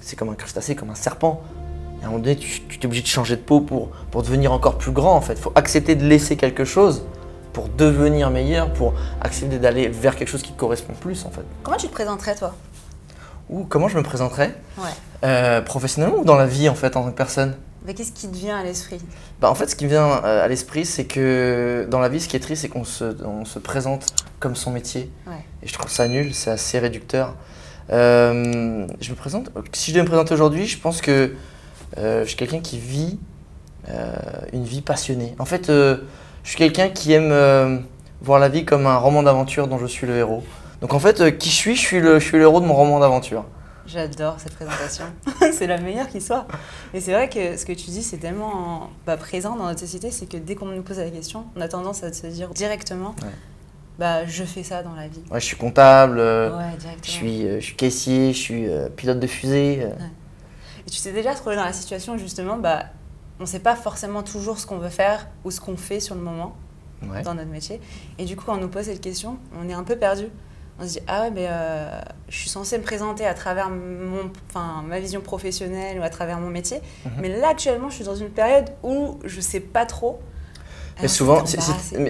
c'est comme un crustacé, comme un serpent. Et à un moment donné, tu es obligé de changer de peau pour devenir encore plus grand en fait. Il faut accepter de laisser quelque chose pour devenir meilleur, pour accepter d'aller vers quelque chose qui te correspond plus en fait. Comment tu te présenterais toi? Comment je me présenterais? Ouais. Professionnellement ou dans la vie en fait en tant que personne? Mais qu'est-ce qui te vient à l'esprit? En fait, ce qui me vient à l'esprit, c'est que dans la vie, ce qui est triste, c'est qu'on se présente comme son métier. Ouais. Et je trouve ça nul, c'est assez réducteur. Je me présente, si je devais me présenter aujourd'hui, je pense que je suis quelqu'un qui vit une vie passionnée. En fait, je suis quelqu'un qui aime voir la vie comme un roman d'aventure dont je suis le héros. Donc en fait, qui je suis le héros de mon roman d'aventure. J'adore cette présentation, c'est la meilleure qui soit. Et c'est vrai que ce que tu dis, c'est tellement présent dans notre société, c'est que dès qu'on nous pose la question, on a tendance à se dire directement, je fais ça dans la vie. Ouais, je suis comptable, directement. je suis caissier, je suis pilote de fusée. Ouais. Et tu t'es déjà trouvé dans la situation où justement, on ne sait pas forcément toujours ce qu'on veut faire ou ce qu'on fait sur le moment dans notre métier. Et du coup, quand on nous pose cette question, on est un peu perdu. On se dit, je suis censée me présenter à travers ma vision professionnelle ou à travers mon métier. Mais là, actuellement, je suis dans une période où je ne sais pas trop. Mais souvent,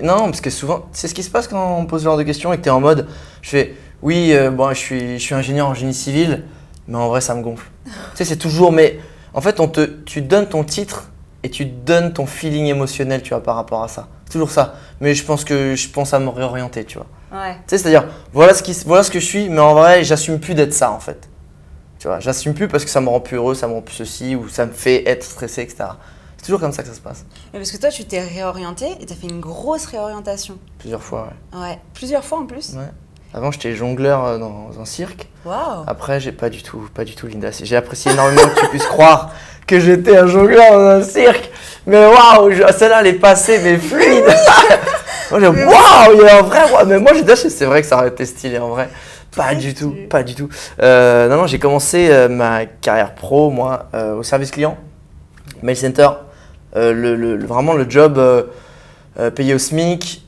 non, parce que souvent, c'est ce qui se passe quand on pose ce genre de questions et que tu es en mode, je fais, oui, je suis ingénieur en génie civil, mais en vrai, ça me gonfle. Tu sais, c'est toujours, mais en fait, tu donnes ton titre et tu donnes ton feeling émotionnel, tu vois, par rapport à ça. C'est toujours ça. Mais je pense à me réorienter, tu vois. Ouais. Tu sais, c'est-à-dire, voilà ce que je suis, mais en vrai, j'assume plus d'être ça, en fait. Tu vois, j'assume plus parce que ça me rend plus heureux, ça me rend plus ceci, ou ça me fait être stressé, etc. C'est toujours comme ça que ça se passe. Mais parce que toi, tu t'es réorienté et tu as fait une grosse réorientation. Plusieurs fois, ouais. Ouais, plusieurs fois en plus. Ouais. Avant, j'étais jongleur dans un cirque. Waouh. Après, j'ai pas du tout, Linda. J'ai apprécié énormément que tu puisses croire que j'étais un jongleur dans un cirque. Mais waouh, celle-là, elle est passée, mais fluide. Moi, j'ai waouh, il y a un vrai roi. Mais moi, c'est vrai que ça aurait été stylé en vrai. Pas du tout. Non, j'ai commencé ma carrière pro, moi, au service client, mail center. Vraiment le job payé au SMIC,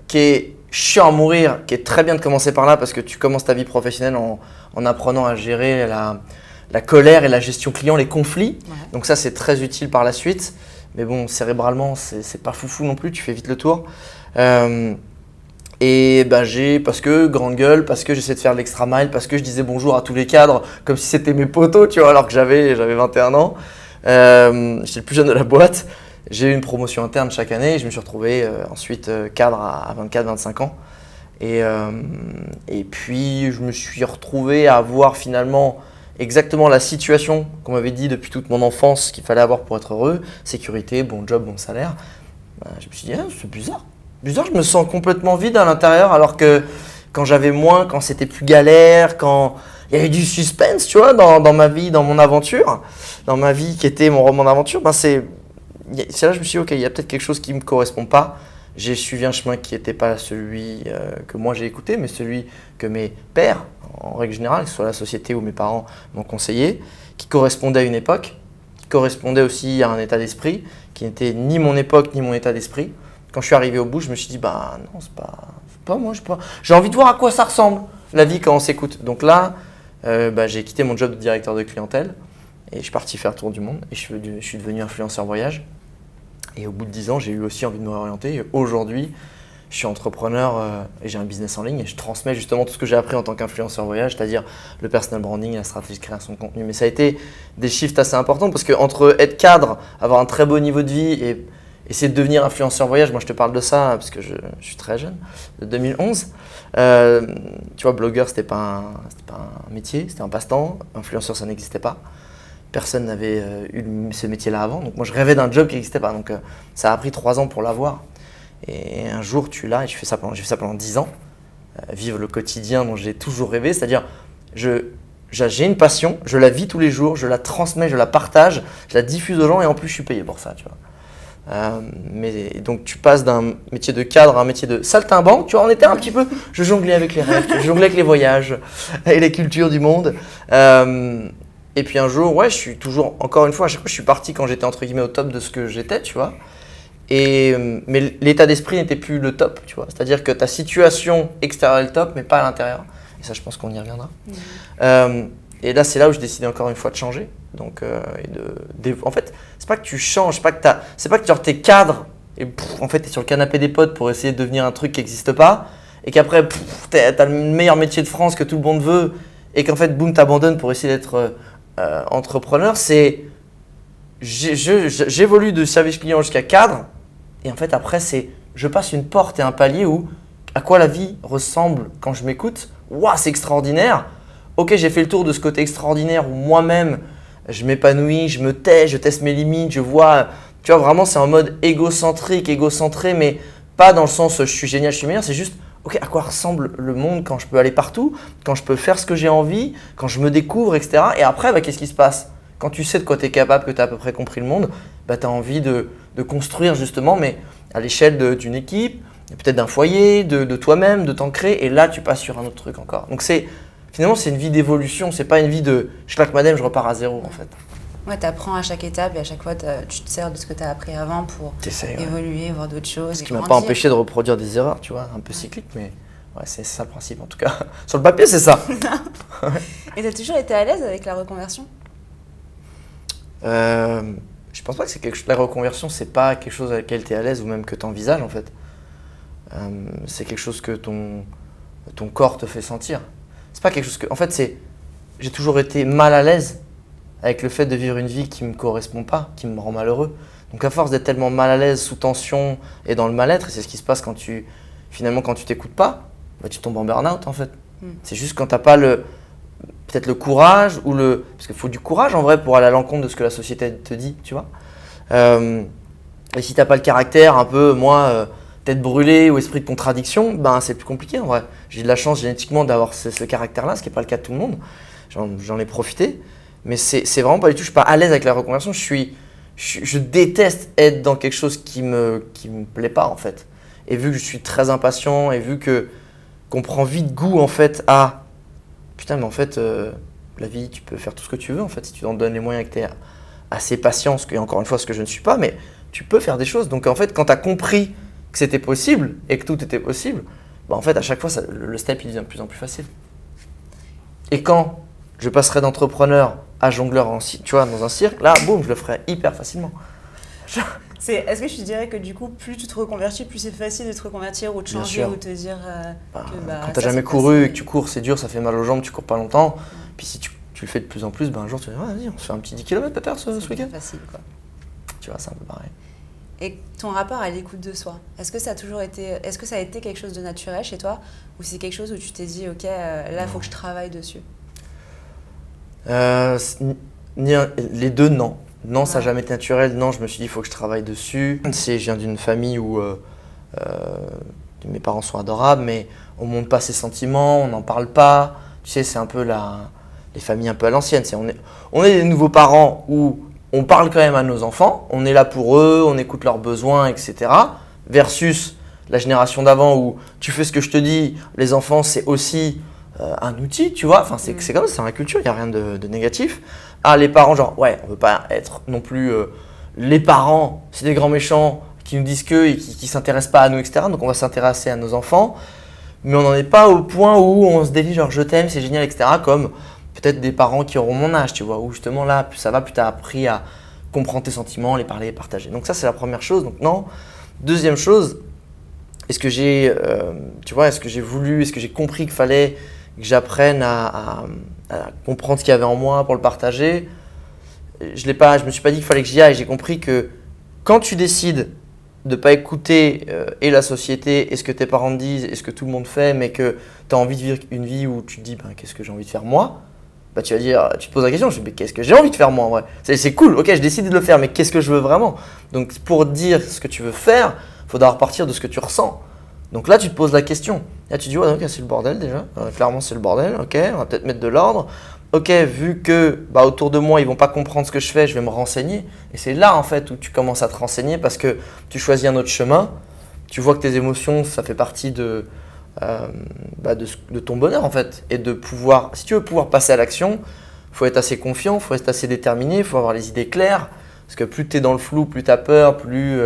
qui est chiant à mourir, qui est très bien de commencer par là parce que tu commences ta vie professionnelle en apprenant à gérer la colère et la gestion client, les conflits. Ouais. Donc ça, c'est très utile par la suite. Mais bon, cérébralement, c'est pas foufou non plus, tu fais vite le tour. Parce que grande gueule, parce que j'essaie de faire l'extra mile, parce que je disais bonjour à tous les cadres comme si c'était mes potos, tu vois, alors que j'avais 21 ans. J'étais le plus jeune de la boîte. J'ai eu une promotion interne chaque année et je me suis retrouvé ensuite cadre à 24-25 ans. Et puis, je me suis retrouvé à avoir finalement exactement la situation qu'on m'avait dit depuis toute mon enfance qu'il fallait avoir pour être heureux. Sécurité, bon job, bon salaire. Je me suis dit, c'est bizarre. Bizarre, je me sens complètement vide à l'intérieur alors que quand j'avais moins, quand c'était plus galère, quand il y avait du suspense, tu vois, dans ma vie, dans mon aventure, dans ma vie qui était mon roman d'aventure, c'est là je me suis dit, ok, il y a peut-être quelque chose qui ne me correspond pas. J'ai suivi un chemin qui n'était pas celui que moi j'ai écouté, mais celui que mes pères, en règle générale, que ce soit la société ou mes parents, m'ont conseillé, qui correspondait à une époque, qui correspondait aussi à un état d'esprit, qui n'était ni mon époque ni mon état d'esprit. Quand je suis arrivé au bout, je me suis dit, non, c'est pas moi, j'ai envie de voir à quoi ça ressemble, la vie quand on s'écoute. Donc là, j'ai quitté mon job de directeur de clientèle et je suis parti faire le tour du monde et je suis devenu influenceur voyage. Et au bout de 10 ans, j'ai eu aussi envie de me réorienter. Et aujourd'hui, je suis entrepreneur et j'ai un business en ligne et je transmets justement tout ce que j'ai appris en tant qu'influenceur voyage, c'est-à-dire le personal branding et la stratégie de création de contenu. Mais ça a été des shifts assez importants parce qu'entre être cadre, avoir un très beau niveau de vie et essayer de devenir influenceur voyage, moi je te parle de ça parce que je suis très jeune, de 2011. Tu vois, blogueur, c'était pas un métier, c'était un passe-temps. Influenceur, ça n'existait pas. Personne n'avait eu ce métier-là avant. Donc moi, je rêvais d'un job qui n'existait pas. Donc ça a pris 3 ans pour l'avoir. Et un jour, tu l'as et j'ai fait ça pendant 10 ans. Vivre le quotidien dont j'ai toujours rêvé. C'est-à-dire, j'ai une passion, je la vis tous les jours, je la transmets, je la partage, je la diffuse aux gens et en plus, je suis payé pour ça, tu vois. Mais donc, tu passes d'un métier de cadre à un métier de saltimbanque. Tu vois, on était un petit peu… Je jonglais avec les rêves, je jonglais avec les voyages et les cultures du monde. Et puis un jour, je suis toujours, encore une fois, à chaque fois, je suis parti quand j'étais entre guillemets au top de ce que j'étais, tu vois. Mais l'état d'esprit n'était plus le top, tu vois. C'est-à-dire que ta situation extérieure est le top, mais pas à l'intérieur. Et ça, je pense qu'on y reviendra. Et là, c'est là où je décidais encore une fois de changer. Donc, en fait, c'est pas que tu changes, c'est pas que genre, t'es cadre et en fait, t'es sur le canapé des potes pour essayer de devenir un truc qui n'existe pas et qu'après, t'as le meilleur métier de France que tout le monde veut et qu'en fait, boum, t'abandonnes pour essayer d'être entrepreneur. J'évolue de service client jusqu'à cadre et en fait, après, je passe une porte et un palier où à quoi la vie ressemble quand je m'écoute. Waouh, c'est extraordinaire. Ok, j'ai fait le tour de ce côté extraordinaire où moi-même, je m'épanouis, je me tais, je teste mes limites, je vois, tu vois, vraiment, c'est en mode égocentré, mais pas dans le sens je suis génial, je suis meilleur, c'est juste, ok, à quoi ressemble le monde quand je peux aller partout, quand je peux faire ce que j'ai envie, quand je me découvre, etc. Et après, qu'est-ce qui se passe? Quand tu sais de quoi tu es capable, que tu as à peu près compris le monde, tu as envie de construire justement, mais à l'échelle d'une équipe, peut-être d'un foyer, de toi-même, de t'ancrer, et là, tu passes sur un autre truc encore. Donc, finalement, c'est une vie d'évolution, c'est pas une vie de je claque madame, je repars à zéro en fait. Ouais, tu apprends à chaque étape et à chaque fois, tu te sers de ce que tu as appris avant pour évoluer, voir d'autres choses. Ce qui ne m'a pas empêché de reproduire des erreurs, tu vois, un peu cyclique, mais ouais, c'est ça le principe en tout cas. Sur le papier, c'est ça. Et tu as toujours été à l'aise avec la reconversion? Je pense pas que c'est quelque chose. La reconversion, c'est pas quelque chose avec lequel tu es à l'aise ou même que tu envisages en fait. C'est quelque chose que ton corps te fait sentir. C'est pas quelque chose que. En fait, j'ai toujours été mal à l'aise avec le fait de vivre une vie qui me correspond pas, qui me rend malheureux. Donc à force d'être tellement mal à l'aise, sous tension et dans le mal-être, et c'est ce qui se passe quand tu t'écoutes pas, tu tombes en burn-out en fait. C'est juste quand t'as pas peut-être le courage parce qu'il faut du courage en vrai pour aller à l'encontre de ce que la société te dit, tu vois. Et si t'as pas le caractère un peu, tête brûlée ou esprit de contradiction, c'est plus compliqué en vrai. J'ai de la chance génétiquement d'avoir ce caractère-là, ce qui n'est pas le cas de tout le monde. J'en ai profité, mais c'est vraiment pas du tout. Je suis pas à l'aise avec la reconversion. Je déteste être dans quelque chose qui me plaît pas en fait. Et vu que je suis très impatient et vu qu'on prend vite goût en fait à putain, mais en fait la vie, tu peux faire tout ce que tu veux en fait si tu t'en donnes les moyens et que tu es assez patient, ce que encore une fois ce que je ne suis pas, mais tu peux faire des choses. Donc en fait, quand tu as compris que c'était possible et que tout était possible, en fait, à chaque fois, le step il devient de plus en plus facile. Et quand je passerai d'entrepreneur à jongleur tu vois, dans un cirque, là, boum, je le ferai hyper facilement. Est-ce que je te dirais que du coup, plus tu te reconvertis, plus c'est facile de te reconvertir ou de changer ou de te dire quand tu n'as jamais couru et que tu cours, c'est dur, ça fait mal aux jambes, tu cours pas longtemps. Puis si tu le fais de plus en plus, un jour tu vas dire, vas-y, on se fait un petit 10 km peut-être ce week-end. C'est facile quoi. Tu vois, c'est un peu pareil. Et ton rapport à l'écoute de soi, est-ce que ça a été quelque chose de naturel chez toi ou c'est quelque chose où tu t'es dit, ok, là, il faut que je travaille dessus? Les deux, non. Non, ça n'a jamais été naturel. Non, je me suis dit, il faut que je travaille dessus. Je viens d'une famille où mes parents sont adorables, mais on ne montre pas ses sentiments, on n'en parle pas. Tu sais, c'est un peu les familles un peu à l'ancienne. On est des nouveaux parents où on parle quand même à nos enfants, on est là pour eux, on écoute leurs besoins, etc. Versus la génération d'avant où tu fais ce que je te dis, les enfants, c'est aussi un outil, tu vois. Enfin, c'est comme ça, c'est dans la culture, il n'y a rien de négatif. Les parents, genre, ouais, on ne veut pas être non plus les parents, c'est des grands méchants qui nous disent que et qui ne s'intéressent pas à nous, etc. Donc, on va s'intéresser à nos enfants. Mais on n'en est pas au point où on se délie, genre, je t'aime, c'est génial, etc. Comme peut-être des parents qui auront mon âge, tu vois, où justement là, plus ça va, plus tu as appris à comprendre tes sentiments, les parler, les partager. Donc ça, c'est la première chose. Donc non. Deuxième chose, est-ce que j'ai voulu, est-ce que j'ai compris qu'il fallait que j'apprenne à comprendre ce qu'il y avait en moi pour le partager? Je me suis pas dit qu'il fallait que j'y aille. J'ai compris que quand tu décides de ne pas écouter et la société et ce que tes parents te disent et ce que tout le monde fait, mais que tu as envie de vivre une vie où tu te dis qu'est-ce que j'ai envie de faire moi, tu vas dire, tu te poses la question, mais qu'est-ce que j'ai envie de faire moi en vrai? C'est cool, ok, je décide de le faire, mais qu'est-ce que je veux vraiment? Donc pour dire ce que tu veux faire, il faudra repartir de ce que tu ressens. Donc là, tu te poses la question. Là, tu te dis, ouais, ok, c'est le bordel déjà. Clairement, c'est le bordel, ok, on va peut-être mettre de l'ordre. Ok, vu que autour de moi, ils vont pas comprendre ce que je fais, je vais me renseigner. Et c'est là, en fait, où tu commences à te renseigner parce que tu choisis un autre chemin. Tu vois que tes émotions, ça fait partie de ton bonheur, en fait. Et de pouvoir, si tu veux pouvoir passer à l'action, il faut être assez confiant, il faut être assez déterminé, il faut avoir les idées claires. Parce que plus tu es dans le flou, plus tu as peur, plus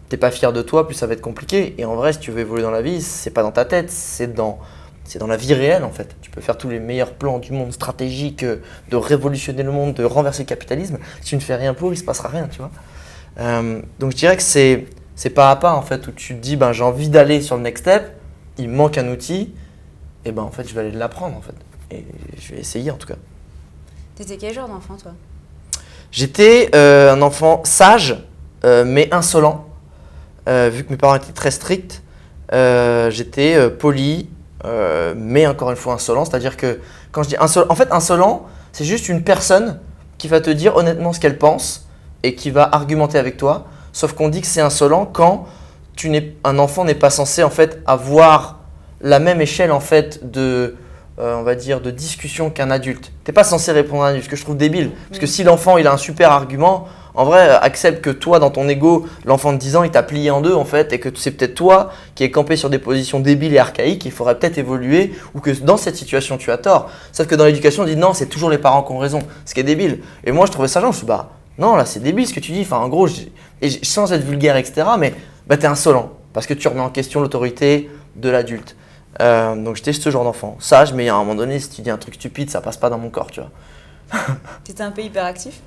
tu n'es pas fier de toi, plus ça va être compliqué. Et en vrai, si tu veux évoluer dans la vie, c'est pas dans ta tête, c'est dans C'est dans la vie réelle en fait. Tu peux faire tous les meilleurs plans du monde stratégique, de révolutionner le monde, de renverser le capitalisme. Si tu ne fais rien pour, il ne se passera rien, tu vois. Donc je dirais que c'est pas à pas en fait où tu te dis j'ai envie d'aller sur le next step, il me manque un outil, et en fait je vais aller l'apprendre en fait. Et je vais essayer en tout cas. T'étais quel genre d'enfant toi? J'étais un enfant sage mais insolent. Vu que mes parents étaient très stricts, j'étais poli mais encore une fois insolent. C'est-à-dire que quand je dis insolent, en fait insolent, c'est juste une personne qui va te dire honnêtement ce qu'elle pense et qui va argumenter avec toi. Sauf qu'on dit que c'est insolent quand un enfant n'est pas censé en fait avoir la même échelle en fait on va dire de discussion qu'un adulte. T'es pas censé répondre à un adulte, ce que je trouve débile. Parce que si l'enfant il a un super argument, en vrai accepte que toi dans ton ego, l'enfant de 10 ans il t'a plié en deux en fait et que c'est peut-être toi qui es campé sur des positions débiles et archaïques, il faudrait peut-être évoluer ou que dans cette situation tu as tort. Sauf que dans l'éducation on dit non, c'est toujours les parents qui ont raison, ce qui est débile. Et moi je trouvais ça genre, je me suis non là c'est débile ce que tu dis, enfin en gros, sans être vulgaire etc. mais t'es insolent parce que tu remets en question l'autorité de l'adulte. Donc j'étais ce genre d'enfant, sage, mais à un moment donné, si tu dis un truc stupide, ça passe pas dans mon corps, tu vois. T'étais un peu hyperactif?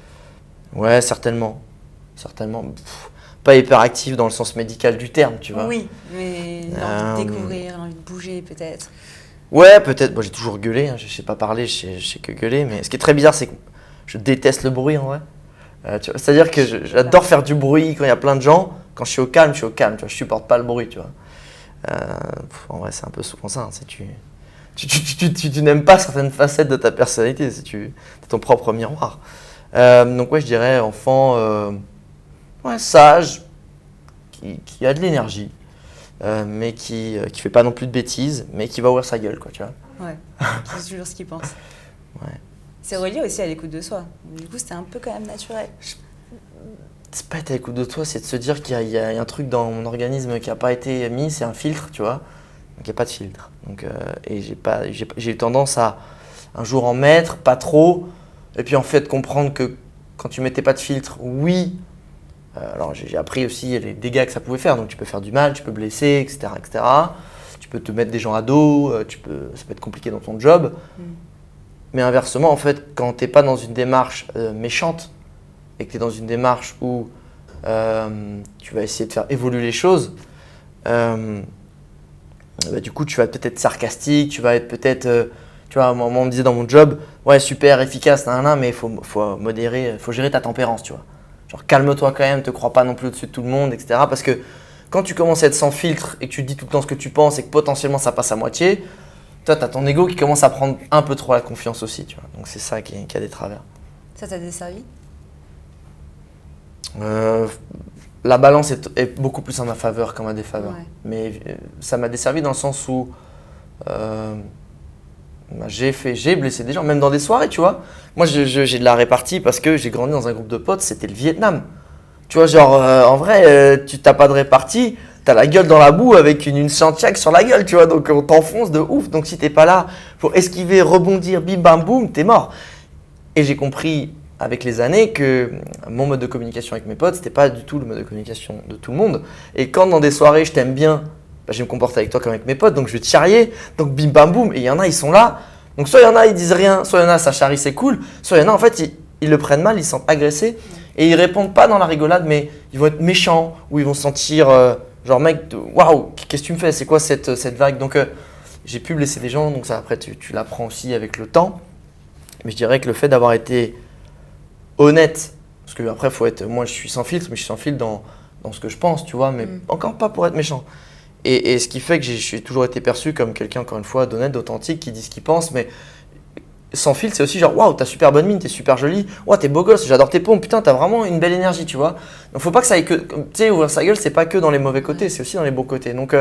Ouais, certainement. Pas hyperactif dans le sens médical du terme, tu vois. Oui, mais l'envie de découvrir, l'envie de bouger peut-être. Ouais, peut-être. Bon, j'ai toujours gueulé, je sais pas parler, je sais que gueuler, mais ce qui est très bizarre, c'est que je déteste le bruit en vrai. C'est-à-dire que j'adore faire du bruit quand il y a plein de gens. Quand je suis au calme, tu vois, je supporte pas le bruit, tu vois. En vrai, c'est un peu souvent ça. Tu n'aimes pas certaines facettes de ta personnalité, c'est ton propre miroir. Donc ouais, je dirais enfant sage, qui a de l'énergie, mais qui fait pas non plus de bêtises, mais qui va ouvrir sa gueule, quoi, tu vois. Ouais, c'est toujours ce qu'il pense. Ouais. C'est relié aussi à l'écoute de soi. Du coup, c'était un peu quand même naturel. C'est pas être à l'écoute de toi, c'est de se dire qu'il y a un truc dans mon organisme qui n'a pas été mis, c'est un filtre, tu vois. Donc il n'y a pas de filtre. Donc, et j'ai eu tendance à un jour en mettre, pas trop, et puis en fait comprendre que quand tu mettais pas de filtre, oui. Alors j'ai appris aussi les dégâts que ça pouvait faire. Donc tu peux faire du mal, tu peux blesser, etc., etc. Tu peux te mettre des gens à dos, ça peut être compliqué dans ton job. Mais inversement, en fait, quand t'es pas dans une démarche méchante, et que tu es dans une démarche où tu vas essayer de faire évoluer les choses, du coup, tu vas peut-être être sarcastique, tu vas être peut-être, tu vois, moi, on me disait dans mon job, ouais, super, efficace, mais il faut modérer, faut gérer ta tempérance, tu vois. Genre, calme-toi quand même, te crois pas non plus au-dessus de tout le monde, etc. Parce que quand tu commences à être sans filtre et que tu dis tout le temps ce que tu penses et que potentiellement ça passe à moitié, toi, tu as ton ego qui commence à prendre un peu trop la confiance aussi, tu vois. Donc, c'est ça qui a des travers. Ça t'a desservi? La balance est beaucoup plus en ma faveur qu'en ma défaveur. Ouais. Mais ça m'a desservi dans le sens où j'ai blessé des gens, même dans des soirées, tu vois. Moi, j'ai de la répartie parce que j'ai grandi dans un groupe de potes, c'était le Vietnam. Tu vois, genre, en vrai, tu t'as pas de répartie, t'as la gueule dans la boue avec une Santiago sur la gueule, tu vois. Donc, on t'enfonce de ouf. Donc, si t'es pas là pour esquiver, rebondir, bim, bam, boum, t'es mort. Et j'ai compris avec les années que mon mode de communication avec mes potes, c'était pas du tout le mode de communication de tout le monde. Et quand dans des soirées, je t'aime bien, je vais me comporter avec toi comme avec mes potes, donc je vais te charrier, donc bim bam boum, et il y en a, ils sont là. Donc soit il y en a, ils disent rien, soit il y en a, ça charrie, c'est cool, soit il y en a, en fait, ils le prennent mal, ils se sentent agressés, et ils répondent pas dans la rigolade, mais ils vont être méchants, ou ils vont se sentir genre mec, waouh, qu'est-ce que tu me fais, c'est quoi cette vague. Donc j'ai pu blesser des gens, donc ça après tu l'apprends aussi avec le temps. Mais je dirais que le fait d'avoir été honnête, parce que après moi je suis sans filtre, mais je suis sans filtre dans ce que je pense, tu vois, mais encore pas pour être méchant. Et ce qui fait que j'ai toujours été perçu comme quelqu'un, encore une fois, d'honnête, d'authentique, qui dit ce qu'il pense, mais sans filtre, c'est aussi genre waouh, t'as super bonne mine, t'es super jolie, waouh, t'es beau gosse, j'adore tes pompes, putain, t'as vraiment une belle énergie, tu vois. Donc faut pas que ça aille que, tu sais, ouvrir sa gueule, c'est pas que dans les mauvais côtés, c'est aussi dans les bons côtés. Donc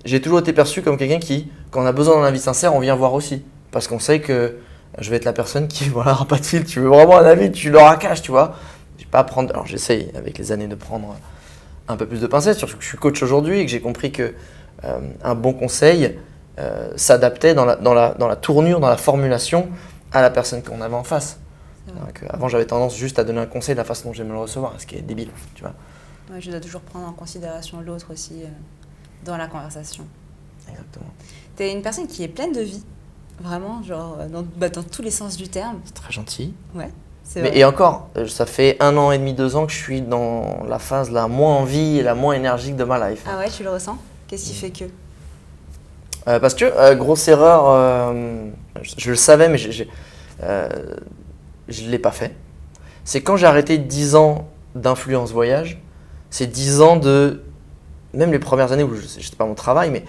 j'ai toujours été perçu comme quelqu'un qui, quand on a besoin d'un avis sincère, on vient voir aussi, parce qu'on sait que je vais être la personne qui, voilà, pas de filtre, tu veux vraiment un avis, tu le raccages, tu vois. J'ai pas à prendre, alors j'essaye avec les années de prendre un peu plus de pincettes, surtout que je suis coach aujourd'hui et que j'ai compris que un bon conseil s'adaptait dans la tournure, dans la formulation à la personne qu'on avait en face. Donc, avant, j'avais tendance juste à donner un conseil de la façon dont j'aime le recevoir, ce qui est débile, tu vois. Ouais, je dois toujours prendre en considération l'autre aussi dans la conversation. Exactement. Tu es une personne qui est pleine de vie, vraiment, genre dans tous les sens du terme. C'est très gentil. Ouais, c'est Mais, vrai. et encore, ça fait 1 an et demi, 2 ans que je suis dans la phase la moins en vie et la moins énergique de ma life. Ah ouais, tu le ressens? Qu'est-ce qui fait que? Parce que, grosse erreur, je le savais, mais je ne l'ai pas fait. C'est quand j'ai arrêté 10 ans d'influence voyage, c'est 10 ans de, même les premières années où je n'étais pas mon travail, mais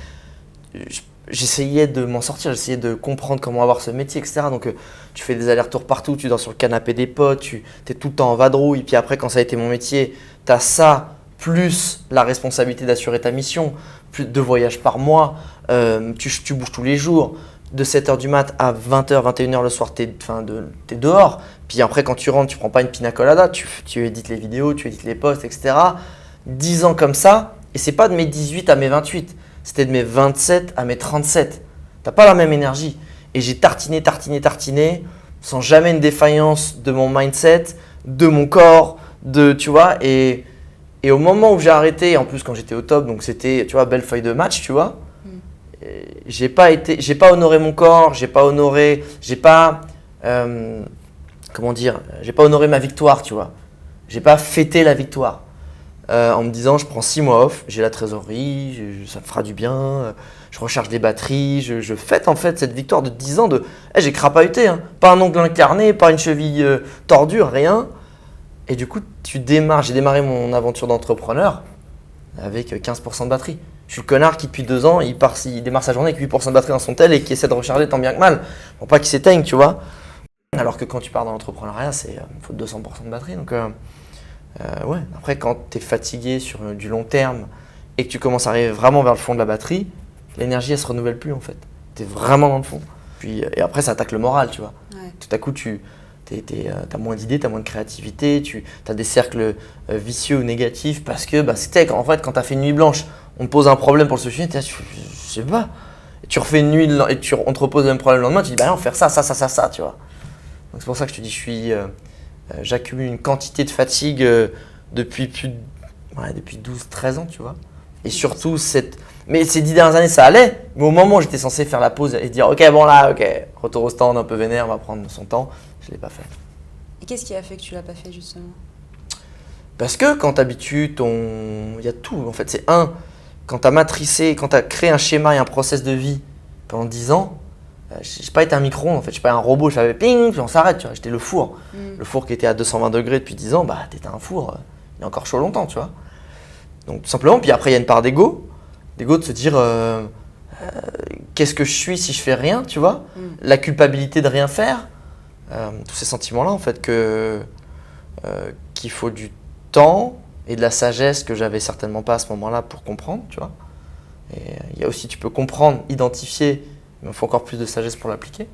j'essayais de m'en sortir, j'essayais de comprendre comment avoir ce métier, etc. Donc tu fais des allers-retours partout, tu dors sur le canapé des potes, tu es tout le temps en vadrouille, puis après quand ça a été mon métier, tu as ça, plus la responsabilité d'assurer ta mission, plus de voyages par mois, tu bouges tous les jours, de 7h du mat à 20h, 21h le soir, t'es dehors. Puis après, quand tu rentres, tu prends pas une pina colada, tu édites les vidéos, tu édites les posts, etc. 10 ans comme ça, et c'est pas de mes 18 à mes 28, c'était de mes 27 à mes 37. T'as pas la même énergie. Et j'ai tartiné, sans jamais une défaillance de mon mindset, de mon corps, tu vois. Et au moment où j'ai arrêté, en plus quand j'étais au top, donc c'était, tu vois, belle feuille de match, tu vois. J'ai pas honoré mon corps, j'ai pas honoré ma victoire, tu vois. J'ai pas fêté la victoire en me disant je prends 6 mois off, j'ai la trésorerie, ça me fera du bien, je recharge les batteries, je fête en fait cette victoire de 10 ans de j'ai crapahuté, hein, pas un ongle incarné, pas une cheville tordue, rien. Et du coup, j'ai démarré mon aventure d'entrepreneur avec 15% de batterie. Je suis le connard qui depuis 2 ans, il démarre sa journée avec 8% de batterie dans son tel et qui essaie de recharger tant bien que mal pour pas qu'il s'éteigne, tu vois. Alors que quand tu pars dans l'entrepreneuriat, il faut 200% de batterie. Donc ouais, après quand tu es fatigué sur du long terme et que tu commences à arriver vraiment vers le fond de la batterie, l'énergie elle se renouvelle plus en fait. Tu es vraiment dans le fond. Et après ça attaque le moral, tu vois. Ouais. Tout à coup tu as moins d'idées, tu as moins de créativité, tu as des cercles vicieux ou négatifs parce que en fait quand tu as fait une nuit blanche, on te pose un problème pour le solutionner, je sais pas. Et tu refais une nuit et on te repose le même problème le lendemain, tu dis bah non, faire ça, tu vois. Donc c'est pour ça que je te dis, j'accumule une quantité de fatigue depuis 12-13 ans, tu vois. Et surtout, mais ces 10 dernières années, ça allait. Mais au moment où j'étais censé faire la pause et dire, ok, bon là, ok, retour au stand, un peu vénère, on va prendre son temps, je ne l'ai pas fait. Et qu'est-ce qui a fait que tu l'as pas fait justement? Parce que quand tu habitues il y a tout, en fait. Quand tu as matricé, quand tu as créé un schéma et un process de vie pendant 10 ans, je n'ai pas été un micro-ondes, en fait. Je n'ai pas un robot, je savais ping, puis on s'arrête, tu vois. J'étais le four. Le four qui était à 220 degrés depuis 10 ans, tu étais un four, il est encore chaud longtemps, tu vois. Donc tout simplement, puis après il y a une part d'ego de se dire qu'est-ce que je suis si je fais rien, tu vois. La culpabilité de rien faire, tous ces sentiments-là en fait qu'il faut du temps et de la sagesse que j'avais certainement pas à ce moment-là pour comprendre, tu vois. Et il y a aussi, tu peux comprendre, identifier, mais il faut encore plus de sagesse pour l'appliquer.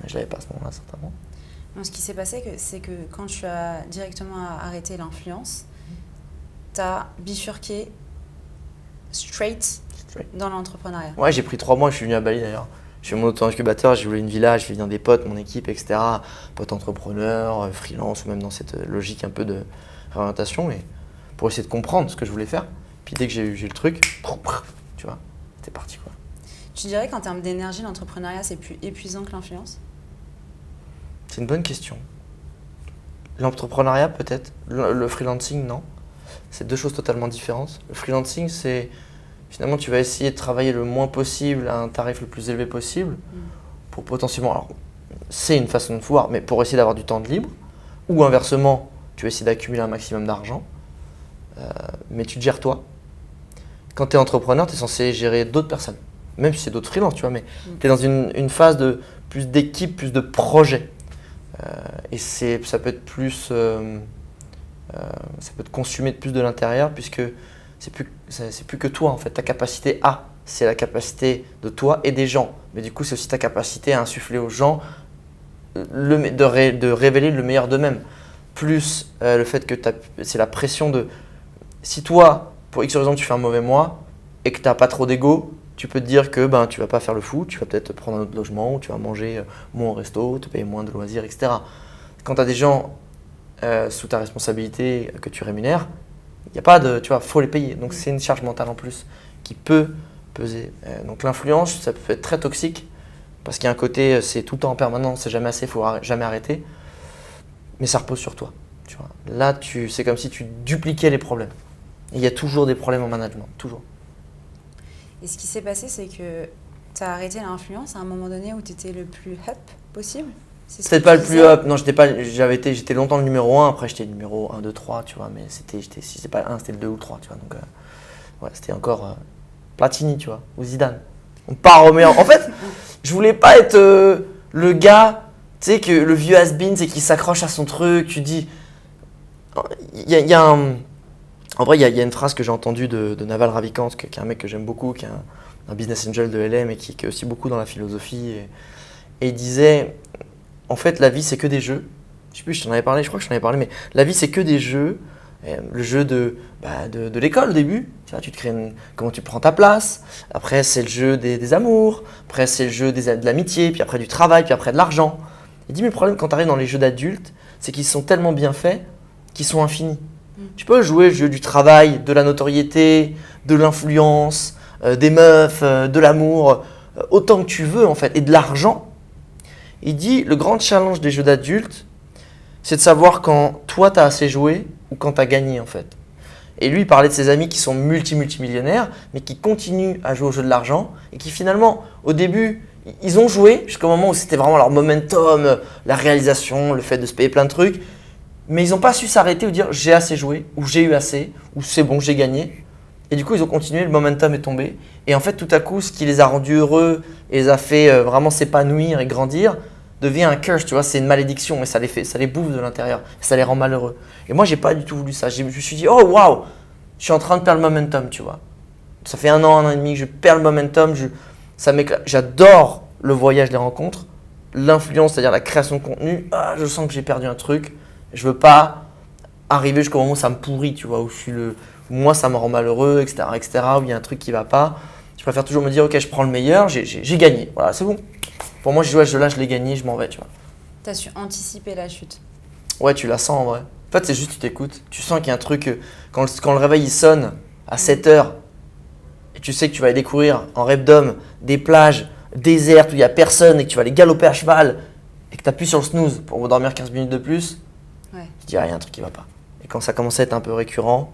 Mais je l'avais pas à ce moment-là certainement. Non, ce qui s'est passé, c'est que quand tu as directement arrêté l'influence, tu as bifurqué straight dans l'entrepreneuriat. Ouais, j'ai pris 3 mois, je suis venu à Bali d'ailleurs. Je suis mon auto-incubateur, j'ai voulu une villa, je vais venir des potes, mon équipe, etc. Potes entrepreneurs, freelance ou même dans cette logique un peu de réorientation et pour essayer de comprendre ce que je voulais faire. Puis dès que j'ai eu le truc, tu vois, c'était parti quoi. Tu dirais qu'en termes d'énergie, l'entrepreneuriat c'est plus épuisant que l'influence? C'est une bonne question. L'entrepreneuriat peut-être, le freelancing non. C'est 2 choses totalement différentes. Le freelancing c'est finalement tu vas essayer de travailler le moins possible à un tarif le plus élevé possible pour potentiellement, alors c'est une façon de voir, mais pour essayer d'avoir du temps de libre ou inversement tu vas essayer d'accumuler un maximum d'argent, mais tu te gères toi. Quand tu es entrepreneur, tu es censé gérer d'autres personnes, même si c'est d'autres freelances, tu vois, mais tu es dans une phase de plus d'équipe, plus de projet. Et ça peut être plus, ça peut te consumer de plus de l'intérieur puisque c'est plus que toi en fait. Ta capacité c'est la capacité de toi et des gens. Mais du coup, c'est aussi ta capacité à insuffler aux gens de révéler le meilleur d'eux-mêmes. Plus le fait que c'est la pression de… Si toi, pour X raison, tu fais un mauvais mois et que tu n'as pas trop d'ego, tu peux te dire que tu ne vas pas faire le fou, tu vas peut-être prendre un autre logement, ou tu vas manger moins au resto, te payer moins de loisirs, etc. Quand tu as des gens sous ta responsabilité que tu rémunères, il n'y a pas de… Tu vois, faut les payer. Donc c'est une charge mentale en plus qui peut peser. Donc l'influence, ça peut être très toxique parce qu'il y a un côté, c'est tout le temps en permanence, c'est jamais assez, il faut jamais arrêter. Mais ça repose sur toi. Tu vois. Là, c'est comme si tu dupliquais les problèmes. Et il y a toujours des problèmes en management, toujours. Et ce qui s'est passé, c'est que tu as arrêté l'influence à un moment donné où tu étais le plus up possible. C'était pas le plus up, non, j'étais longtemps le numéro 1, après j'étais le numéro 1, 2, 3, tu vois, mais si c'était pas le 1, c'était le 2 ou le 3, tu vois, donc ouais, c'était encore Platini, tu vois, ou Zidane. On part au meilleur. En fait, je voulais pas être le gars, tu sais, que le vieux has-been, c'est qui s'accroche à son truc, tu dis… En vrai, il y a une phrase que j'ai entendue de Naval Ravikant, qui est un mec que j'aime beaucoup, qui est un business angel de LM et qui est aussi beaucoup dans la philosophie. Et il disait… En fait, la vie, c'est que des jeux. Je sais plus, je t'en avais parlé, je crois que je t'en avais parlé, mais la vie, c'est que des jeux. Le jeu de l'école au début, tu vois, comment tu prends ta place. Après, c'est le jeu des amours. Après, c'est le jeu de l'amitié. Puis après, du travail. Puis après, de l'argent. Il dit, mais le problème quand tu arrives dans les jeux d'adultes, c'est qu'ils sont tellement bien faits qu'ils sont infinis. Tu peux jouer le jeu du travail, de la notoriété, de l'influence, des meufs, de l'amour, autant que tu veux en fait, et de l'argent. Il dit, le grand challenge des jeux d'adultes, c'est de savoir quand toi tu as assez joué ou quand tu as gagné en fait. Et lui, il parlait de ses amis qui sont multimillionnaires, mais qui continuent à jouer au jeu de l'argent et qui finalement, au début, ils ont joué jusqu'au moment où c'était vraiment leur momentum, la réalisation, le fait de se payer plein de trucs, mais ils n'ont pas su s'arrêter ou dire j'ai assez joué, ou j'ai eu assez, ou c'est bon, j'ai gagné. Et du coup, ils ont continué, le momentum est tombé. Et en fait, tout à coup, ce qui les a rendus heureux et les a fait vraiment s'épanouir et grandir, devient un curse, tu vois, c'est une malédiction et ça les bouffe de l'intérieur, ça les rend malheureux. Et moi, j'ai pas du tout voulu ça. Je me suis dit, oh waouh, je suis en train de perdre le momentum, tu vois. Ça fait un an et demi que je perds le momentum, ça m'éclate. J'adore le voyage, les rencontres, l'influence, c'est-à-dire la création de contenu. Ah, je sens que j'ai perdu un truc. Je veux pas arriver jusqu'au moment où ça me pourrit, tu vois, où moi ça me rend malheureux, etc., où il y a un truc qui va pas. Je préfère toujours me dire, ok, je prends le meilleur, j'ai gagné, voilà, c'est bon. Pour moi, je l'ai gagné, je m'en vais, tu vois. Tu as su anticiper la chute. Ouais, tu la sens en vrai. En fait, c'est juste tu t'écoutes. Tu sens qu'il y a un truc, quand le réveil il sonne à 7h, et tu sais que tu vas aller découvrir en rêve d'homme des plages désertes où il n'y a personne et que tu vas aller galoper à cheval et que tu appuies sur le snooze pour dormir 15 minutes de plus, je dis, il y a un truc qui va pas. Et quand ça commence à être un peu récurrent,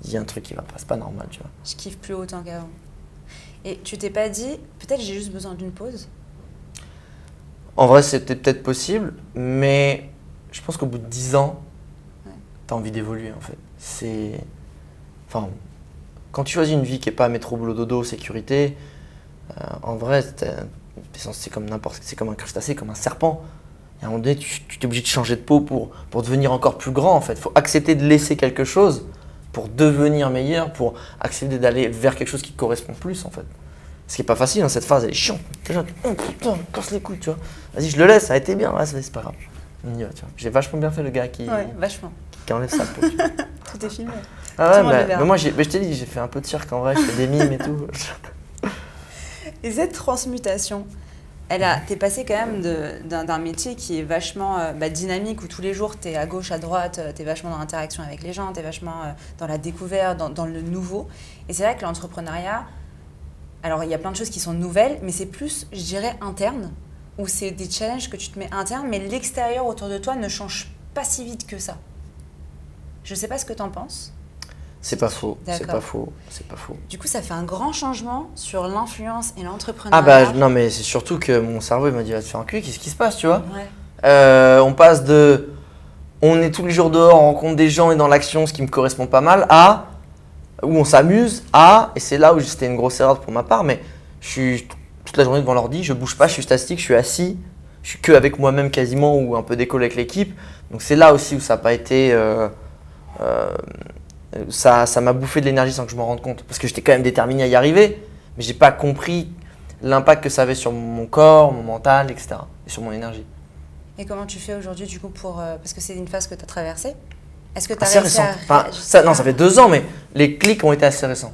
il y a un truc qui va pas, c'est pas normal, tu vois. Je kiffe plus autant qu'avant. Et tu t'es pas dit, peut-être j'ai juste besoin d'une pause? En vrai, c'était peut-être possible, mais je pense qu'au bout de 10 ans, tu as envie d'évoluer en fait. Enfin, quand tu choisis une vie qui n'est pas métro, boulot, dodo, sécurité, en vrai, c'est comme un crustacé, comme un serpent. Et à un moment donné, tu es obligé de changer de peau pour devenir encore plus grand en fait. Il faut accepter de laisser quelque chose pour devenir meilleur, pour accepter d'aller vers quelque chose qui te correspond plus en fait. Ce qui n'est pas facile, hein, cette phase, elle est chiante. Déjà, oh putain, casse les couilles, tu vois. Vas-y, je le laisse, ça a été bien, ouais, c'est pas grave. On y va, tu vois. J'ai vachement bien fait le gars qui enlève sa peau. Tout est filmé. Ah ouais, mais moi, je t'ai dit, j'ai fait un peu de cirque en vrai, je fais des mimes et tout. Et cette transmutation, t'es passé quand même d'un métier qui est vachement dynamique, où tous les jours, t'es à gauche, à droite, t'es vachement dans l'interaction avec les gens, t'es vachement dans la découverte, dans le nouveau. Et c'est vrai que l'entrepreneuriat, alors, il y a plein de choses qui sont nouvelles, mais c'est plus, je dirais, interne, où c'est des challenges que tu te mets interne, mais l'extérieur autour de toi ne change pas si vite que ça. Je ne sais pas ce que tu en penses. C'est pas faux, c'est pas faux. Du coup, ça fait un grand changement sur l'influence et l'entrepreneuriat. Ah bah non, mais c'est surtout que mon cerveau il m'a dit, va te faire enculer, qu'est-ce qui se passe, tu vois. On passe de, on est tous les jours dehors, on rencontre des gens et dans l'action, ce qui me correspond pas mal, à… où on s'amuse et c'est là où c'était une grosse erreur pour ma part, mais je suis toute la journée devant l'ordi, je bouge pas, je suis statique, je suis assis, je suis que avec moi-même quasiment ou un peu décollé avec l'équipe. Donc c'est là aussi où ça n'a pas été… ça m'a bouffé de l'énergie sans que je m'en rende compte. Parce que j'étais quand même déterminé à y arriver, mais j'ai pas compris l'impact que ça avait sur mon corps, mon mental, etc. et sur mon énergie. Et comment tu fais aujourd'hui du coup parce que c'est une phase que tu as traversée? Est-ce que tu as assez réussi récente. Ça fait 2 ans, mais les clics ont été assez récents.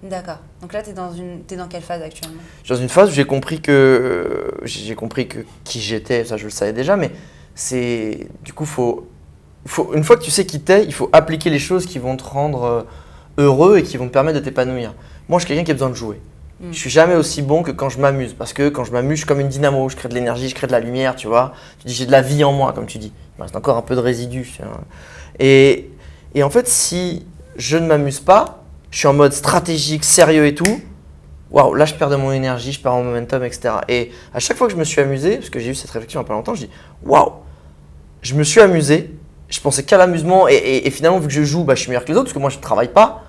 D'accord. Donc là, t'es dans quelle phase actuellement? Je suis dans une phase où j'ai compris que qui j'étais, ça je le savais déjà, mais c'est du coup une fois que tu sais qui t'es, il faut appliquer les choses qui vont te rendre heureux et qui vont te permettre de t'épanouir. Moi, je suis quelqu'un qui a besoin de jouer. Je suis jamais aussi bon que quand je m'amuse. Parce que quand je m'amuse, je suis comme une dynamo. Je crée de l'énergie, je crée de la lumière, tu vois. Tu dis, j'ai de la vie en moi, comme tu dis. Il me reste encore un peu de résidus. Tu vois. Et en fait, si je ne m'amuse pas, je suis en mode stratégique, sérieux et tout. Waouh, là, je perds de mon énergie, je perds mon momentum, etc. Et à chaque fois que je me suis amusé, parce que j'ai eu cette réflexion il n'y a pas longtemps, je dis, waouh, je me suis amusé. Je pensais qu'à l'amusement. Et finalement, vu que je joue, je suis meilleur que les autres, parce que moi, je ne travaille pas.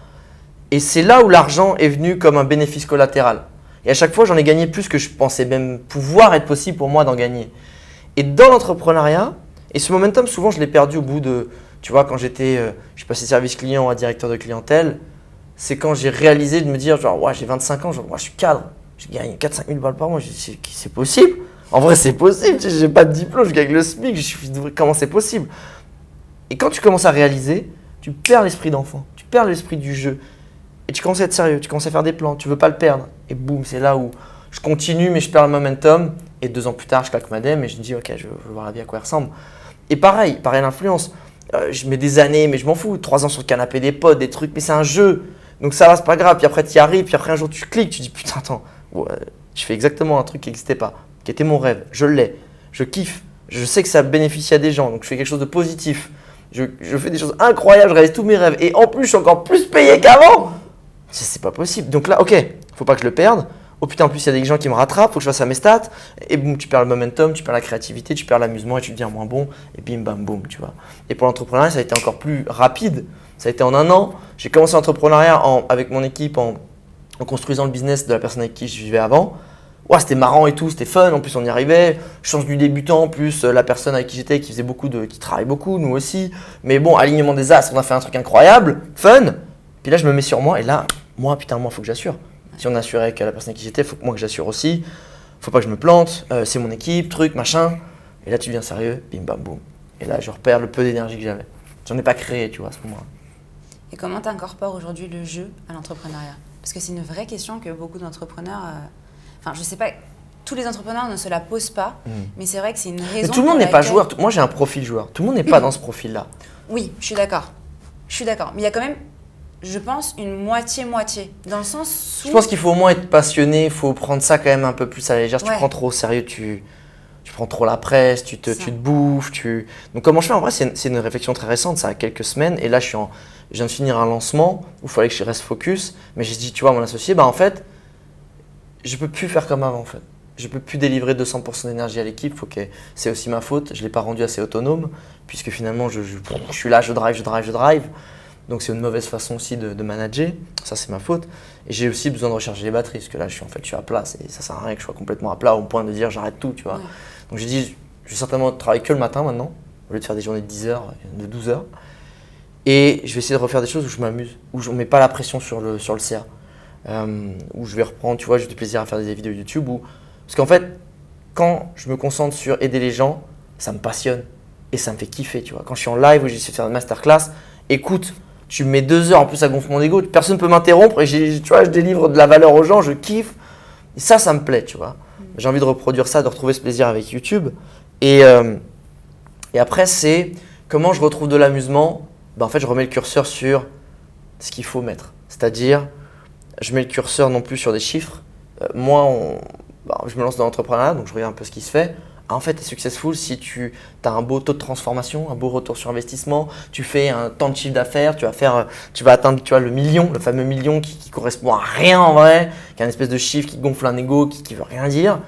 Et c'est là où l'argent est venu comme un bénéfice collatéral. Et à chaque fois, j'en ai gagné plus que je pensais même pouvoir être possible pour moi d'en gagner. Et dans l'entrepreneuriat, et ce momentum, souvent, je l'ai perdu au bout de, tu vois, quand je suis passé service client à directeur de clientèle, c'est quand j'ai réalisé de me dire, genre, ouais, j'ai 25 ans, genre, ouais, je suis cadre, je gagne 4-5 000 balles par mois, c'est possible. En vrai, c'est possible, je n'ai pas de diplôme, je gagne le SMIC, comment c'est possible? Et quand tu commences à réaliser, tu perds l'esprit d'enfant, tu perds l'esprit du jeu. Et tu commences à être sérieux, tu commences à faire des plans, tu veux pas le perdre. Et boum, c'est là où je continue, mais je perds le momentum. Et 2 ans plus tard, je claque ma dème et je me dis, ok, je veux voir la vie à quoi elle ressemble. Et pareil l'influence. Je mets des années, mais je m'en fous. 3 ans sur le canapé des potes, des trucs, mais c'est un jeu. Donc ça va, c'est pas grave. Puis après, tu y arrives, puis après, un jour, tu cliques, tu dis, putain, attends, ouais, je fais exactement un truc qui n'existait pas, qui était mon rêve. Je l'ai, je kiffe. Je sais que ça bénéficie à des gens, donc je fais quelque chose de positif. Je fais des choses incroyables, je réalise tous mes rêves. Et en plus, je suis encore plus payé qu'avant. C'est pas possible. Donc là, ok, faut pas que je le perde. Oh putain, en plus, il y a des gens qui me rattrapent, faut que je fasse à mes stats. Et boum, tu perds le momentum, tu perds la créativité, tu perds l'amusement et tu deviens moins bon. Et bim, bam, boum, tu vois. Et pour l'entrepreneuriat, ça a été encore plus rapide. Ça a été en 1 an. J'ai commencé l'entrepreneuriat avec mon équipe en construisant le business de la personne avec qui je vivais avant. Ouais, c'était marrant et tout, c'était fun. En plus, on y arrivait. Chance du débutant, plus la personne avec qui j'étais qui travaille beaucoup, nous aussi. Mais bon, alignement des as, on a fait un truc incroyable, fun. Puis là, je me mets sur moi et là, moi, faut que j'assure. Si on assurait avec la personne avec qui j'étais, il faut que moi que j'assure aussi. Faut pas que je me plante, c'est mon équipe, truc, machin. Et là, tu deviens sérieux, bim, bam, boum. Et là, je repère le peu d'énergie que j'avais. J'en ai pas créé, tu vois, à ce moment-là. Et comment tu incorpores aujourd'hui le jeu à l'entrepreneuriat? Parce que c'est une vraie question que beaucoup d'entrepreneurs… Enfin, je sais pas, tous les entrepreneurs ne se la posent pas, mais c'est vrai que c'est une raison… Mais tout le monde n'est pas joueur. Moi, j'ai un profil joueur. Tout le monde n'est pas dans ce profil-là. Oui, je suis d'accord. Mais il y a quand même… Je pense une moitié-moitié, dans le sens où… Je pense qu'il faut au moins être passionné, il faut prendre ça quand même un peu plus à la légère. Si tu prends trop au sérieux, tu prends trop la presse, tu te bouffes. Donc comment je fais? En vrai, c'est une réflexion très récente, ça a quelques semaines. Et là, je viens de finir un lancement où il fallait que je reste focus. Mais j'ai dit, tu vois, à mon associé, en fait, je peux plus faire comme avant en fait. Je peux plus délivrer 200% d'énergie à l'équipe, c'est aussi ma faute. Je ne l'ai pas rendu assez autonome, puisque finalement, je suis là, je drive. Donc c'est une mauvaise façon aussi de manager, ça c'est ma faute. Et j'ai aussi besoin de recharger les batteries, parce que là je suis à plat, et ça sert à rien que je sois complètement à plat au point de dire j'arrête tout, tu vois. Ouais. Donc j'ai dit, je vais certainement travailler que le matin maintenant, au lieu de faire des journées de 10 heures, de 12 heures. Et je vais essayer de refaire des choses où je m'amuse, où je ne mets pas la pression sur le CA. Où je vais reprendre, tu vois, j'ai du plaisir à faire des vidéos YouTube. Parce qu'en fait, quand je me concentre sur aider les gens, ça me passionne et ça me fait kiffer, tu vois. Quand je suis en live où j'essaie de faire une masterclass, écoute, tu me mets 2 heures, en plus ça gonfle mon ego, personne ne peut m'interrompre et tu vois, je délivre de la valeur aux gens, je kiffe. Et ça me plaît, tu vois. J'ai envie de reproduire ça, de retrouver ce plaisir avec YouTube. Et après, c'est comment je retrouve de l'amusement. En fait, je remets le curseur sur ce qu'il faut mettre. C'est-à-dire, je mets le curseur non plus sur des chiffres. Je me lance dans l'entrepreneuriat, donc je regarde un peu ce qui se fait. En fait, tu es successful si tu as un beau taux de transformation, un beau retour sur investissement, tu fais un temps de chiffre d'affaires, tu vas atteindre le million, le fameux million qui correspond à rien en vrai, qui est un espèce de chiffre qui gonfle un ego, qui veut rien dire.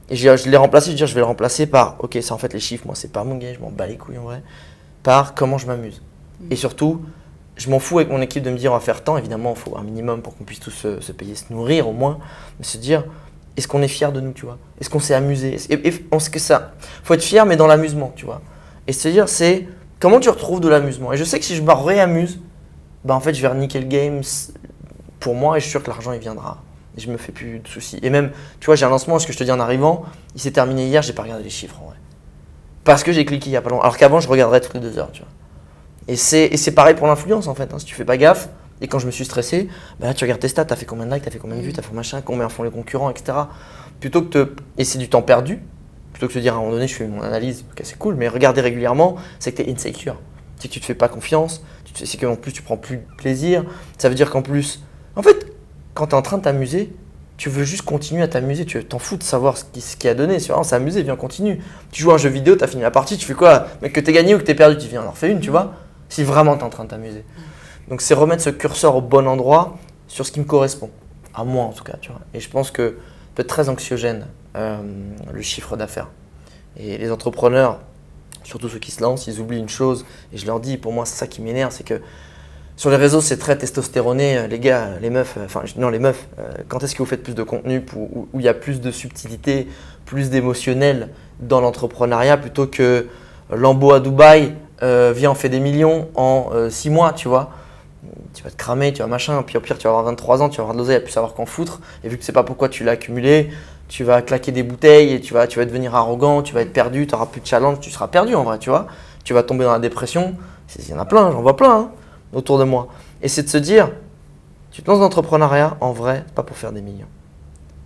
Et je l'ai remplacé, je vais le remplacer par, ok, c'est en fait les chiffres, moi c'est pas mon game, je m'en bats les couilles en vrai, par comment je m'amuse. Et surtout, je m'en fous avec mon équipe de me dire on va faire tant, évidemment il faut un minimum pour qu'on puisse tous se payer, se nourrir au moins, mais se dire est-ce qu'on est fier de nous, tu vois? Est-ce qu'on s'est amusé? Faut être fier mais dans l'amusement, tu vois. Et se dire c'est comment tu retrouves de l'amusement. Et je sais que si je me réamuse, en fait je vais niquer le game pour moi et je suis sûr que l'argent il viendra. Et je me fais plus de soucis. Et même, tu vois, j'ai un lancement, ce que je te dis en arrivant, il s'est terminé hier, j'ai pas regardé les chiffres en vrai. Parce que j'ai cliqué il y a pas longtemps. Alors qu'avant je regarderais toutes les 2 heures, tu vois. Et c'est pareil pour l'influence en fait, hein. Si tu fais pas gaffe, et quand je me suis stressé, là tu regardes tes stats, tu as fait combien de likes, tu as fait combien de vues, tu as fait machin, combien font les concurrents, etc. Et c'est du temps perdu, plutôt que de te dire à un moment donné, je fais mon analyse, ok c'est cool, mais regarder régulièrement, c'est que tu es insecure. C'est que tu te fais pas confiance, c'est qu'en plus tu prends plus de plaisir. Ça veut dire qu'en plus, en fait, quand tu es en train de t'amuser, Tu veux juste continuer à t'amuser, tu t'en fous de savoir ce qui a donné. C'est vraiment s'amuser, viens, continue. Tu joues à un jeu vidéo, tu as fini la partie, tu fais quoi? Mais que tu gagné ou que tu perdu, tu viens en refais une, tu vois. Si vraiment tu es en train de t'amuser. Donc c'est remettre ce curseur au bon endroit sur ce qui me correspond. À moi en tout cas, tu vois. Et je pense que peut être très anxiogène le chiffre d'affaires. Et les entrepreneurs, surtout ceux qui se lancent, ils oublient une chose. Et je leur dis, pour moi c'est ça qui m'énerve, c'est que sur les réseaux, c'est très testostéroné, les gars, les meufs, quand est-ce que vous faites plus de contenu où il y a plus de subtilité, plus d'émotionnel dans l'entrepreneuriat plutôt que Lambo à Dubaï, viens on fait des millions en 6 mois, tu vois. Tu vas te cramer, tu vas machin, puis au pire tu vas avoir 23 ans, tu vas avoir de l'oseille, tu vas plus savoir qu'en foutre. Et vu que c'est pas pourquoi tu l'as accumulé, tu vas claquer des bouteilles et tu vas devenir arrogant, tu vas être perdu, tu n'auras plus de challenge, tu seras perdu en vrai, tu vois. Tu vas tomber dans la dépression, il y en a plein, j'en vois plein. Hein. Autour de moi. Et c'est de se dire, tu te lances dans l'entrepreneuriat, en vrai, pas pour faire des millions.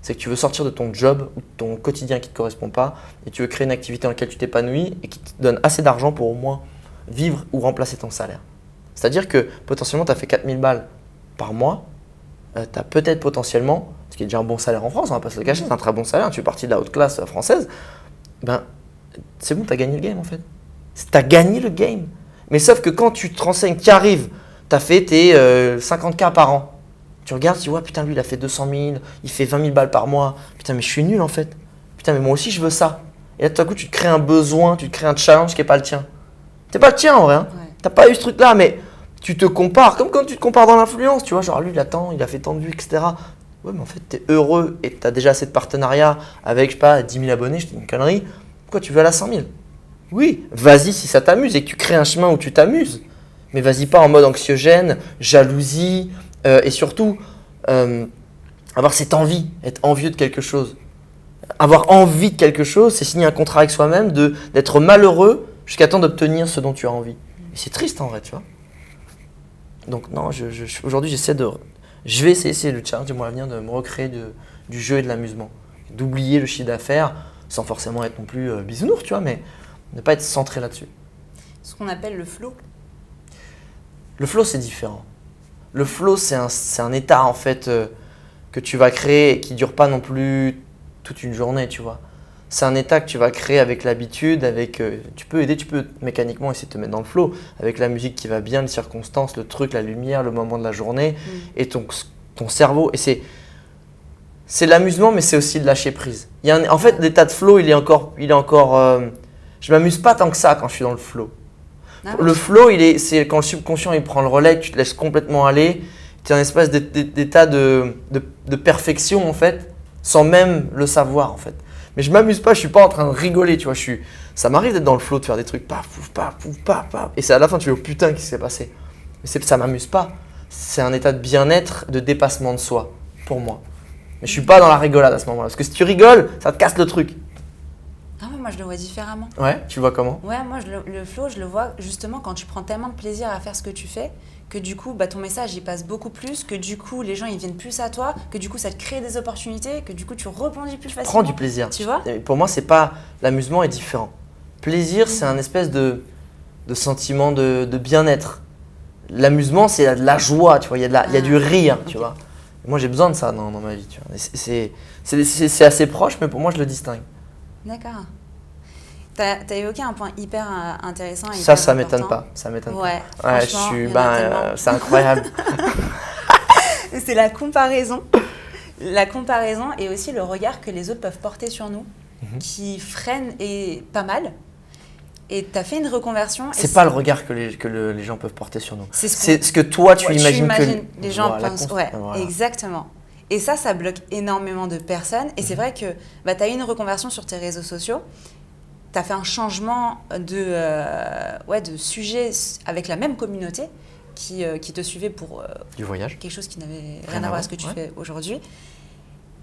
C'est que tu veux sortir de ton job ou de ton quotidien qui ne te correspond pas et tu veux créer une activité dans laquelle tu t'épanouis et qui te donne assez d'argent pour au moins vivre ou remplacer ton salaire. C'est-à-dire que potentiellement, tu as fait 4000 balles par mois, tu as peut-être potentiellement, ce qui est déjà un bon salaire en France, on va pas se le cacher, c'est un très bon salaire, tu es parti de la haute classe française, c'est bon, tu as gagné le game en fait. Tu as gagné le game. Mais sauf que quand tu te renseignes qui arrive, tu as fait tes 50K par an. Tu regardes, tu vois, putain, lui, il a fait 200 000, il fait 20 000 balles par mois. Putain, mais je suis nul en fait. Putain, mais moi aussi, je veux ça. Et là, tout à coup, tu te crées un besoin, tu te crées un challenge qui n'est pas le tien. C'est pas le tien en vrai. Hein. Ouais. Tu n'as pas eu ce truc-là, mais tu te compares, comme quand tu te compares dans l'influence. Tu vois, genre lui, il a fait tant de vues, etc. Ouais, mais en fait, tu es heureux et tu as déjà assez de partenariats avec, je sais pas, 10 000 abonnés, je te dis une connerie. Pourquoi tu veux aller à 100 000 ? Oui, vas-y si ça t'amuse et que tu crées un chemin où tu t'amuses. Mais vas-y pas en mode anxiogène, jalousie et surtout avoir cette envie, être envieux de quelque chose. Avoir envie de quelque chose, c'est signer un contrat avec soi-même, d'être malheureux jusqu'à temps d'obtenir ce dont tu as envie. Et c'est triste en vrai, tu vois. Donc non, aujourd'hui je vais essayer le challenge du mois à venir de me recréer du jeu et de l'amusement. D'oublier le chiffre d'affaires sans forcément être non plus bisounours, tu vois, mais ne pas être centré là-dessus. Ce qu'on appelle le flow. Le flow, c'est différent. Le flow, c'est un état en fait que tu vas créer et qui ne dure pas non plus toute une journée, tu vois. C'est un état que tu vas créer avec l'habitude, tu peux mécaniquement essayer de te mettre dans le flow, avec la musique qui va bien, les circonstances, le truc, la lumière, le moment de la journée et ton cerveau. Et c'est l'amusement, mais c'est aussi de lâcher prise. En fait, l'état de flow, il est encore je m'amuse pas tant que ça quand je suis dans le flow. Ah, le flow, c'est quand le subconscient il prend le relais, que tu te laisses complètement aller. Tu es un espèce d'état de perfection en fait, sans même le savoir en fait. Mais je m'amuse pas, je suis pas en train de rigoler, tu vois. Ça m'arrive d'être dans le flow, de faire des trucs paf, pouf, paf, pouf, paf, paf. Et c'est à la fin, tu fais oh putain, qu'est-ce qui s'est passé? Mais ça m'amuse pas. C'est un état de bien-être, de dépassement de soi, pour moi. Mais je suis pas dans la rigolade à ce moment-là. Parce que si tu rigoles, ça te casse le truc. Ah ouais, moi je le vois différemment. Ouais, tu le vois comment? Ouais, moi le flow, je le vois justement quand tu prends tellement de plaisir à faire ce que tu fais, que du coup ton message il passe beaucoup plus, que du coup les gens ils viennent plus à toi, que du coup ça te crée des opportunités, que du coup tu rebondis plus facilement. Prends du plaisir. Tu vois? Pour moi, c'est pas l'amusement est différent. Plaisir, c'est un espèce de sentiment de bien-être. L'amusement, c'est de la joie, tu vois, il y a du rire, tu vois. Moi, j'ai besoin de ça dans ma vie, tu vois. C'est assez proche, mais pour moi, je le distingue. D'accord. Tu as évoqué un point hyper intéressant. Et Ça m'étonne pas. Ça m'étonne ouais, pas. Ouais, c'est incroyable. C'est la comparaison. La comparaison et aussi le regard que les autres peuvent porter sur nous, qui freine et pas mal. Et tu as fait une reconversion. C'est pas le regard que les gens peuvent porter sur nous. C'est ce que toi, tu imagines que les gens pensent. Ouais, voilà. Exactement. Et ça bloque énormément de personnes. Et c'est vrai que tu as eu une reconversion sur tes réseaux sociaux. Tu as fait un changement de sujet avec la même communauté qui te suivait pour du voyage. Quelque chose qui n'avait rien à voir avec ce que tu fais aujourd'hui.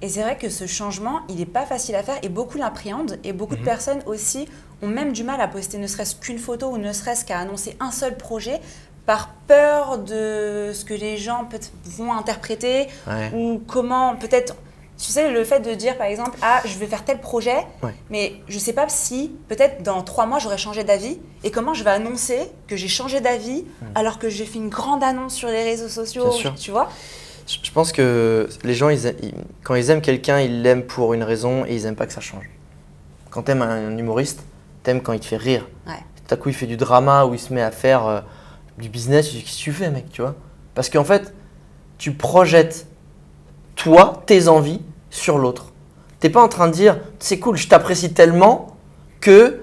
Et c'est vrai que ce changement, il n'est pas facile à faire et beaucoup l'appréhendent. Et beaucoup de personnes aussi ont même du mal à poster ne serait-ce qu'une photo ou ne serait-ce qu'à annoncer un seul projet par peur de ce que les gens vont interpréter ou comment peut-être… Tu sais, le fait de dire par exemple « Ah, je vais faire tel projet, mais je ne sais pas si peut-être dans 3 mois j'aurai changé d'avis et comment je vais annoncer que j'ai changé d'avis alors que j'ai fait une grande annonce sur les réseaux sociaux, tu vois ?» Je pense que les gens, quand ils aiment quelqu'un, ils l'aiment pour une raison et ils n'aiment pas que ça change. Quand tu aimes un humoriste, tu aimes quand il te fait rire. Ouais. Tout à coup, il fait du drama ou il se met à faire du business. Tu dis, qu'est-ce que tu fais, mec, tu vois? Parce qu'en fait, tu projettes, toi, tes envies sur l'autre. Tu n'es pas en train de dire, c'est cool, je t'apprécie tellement que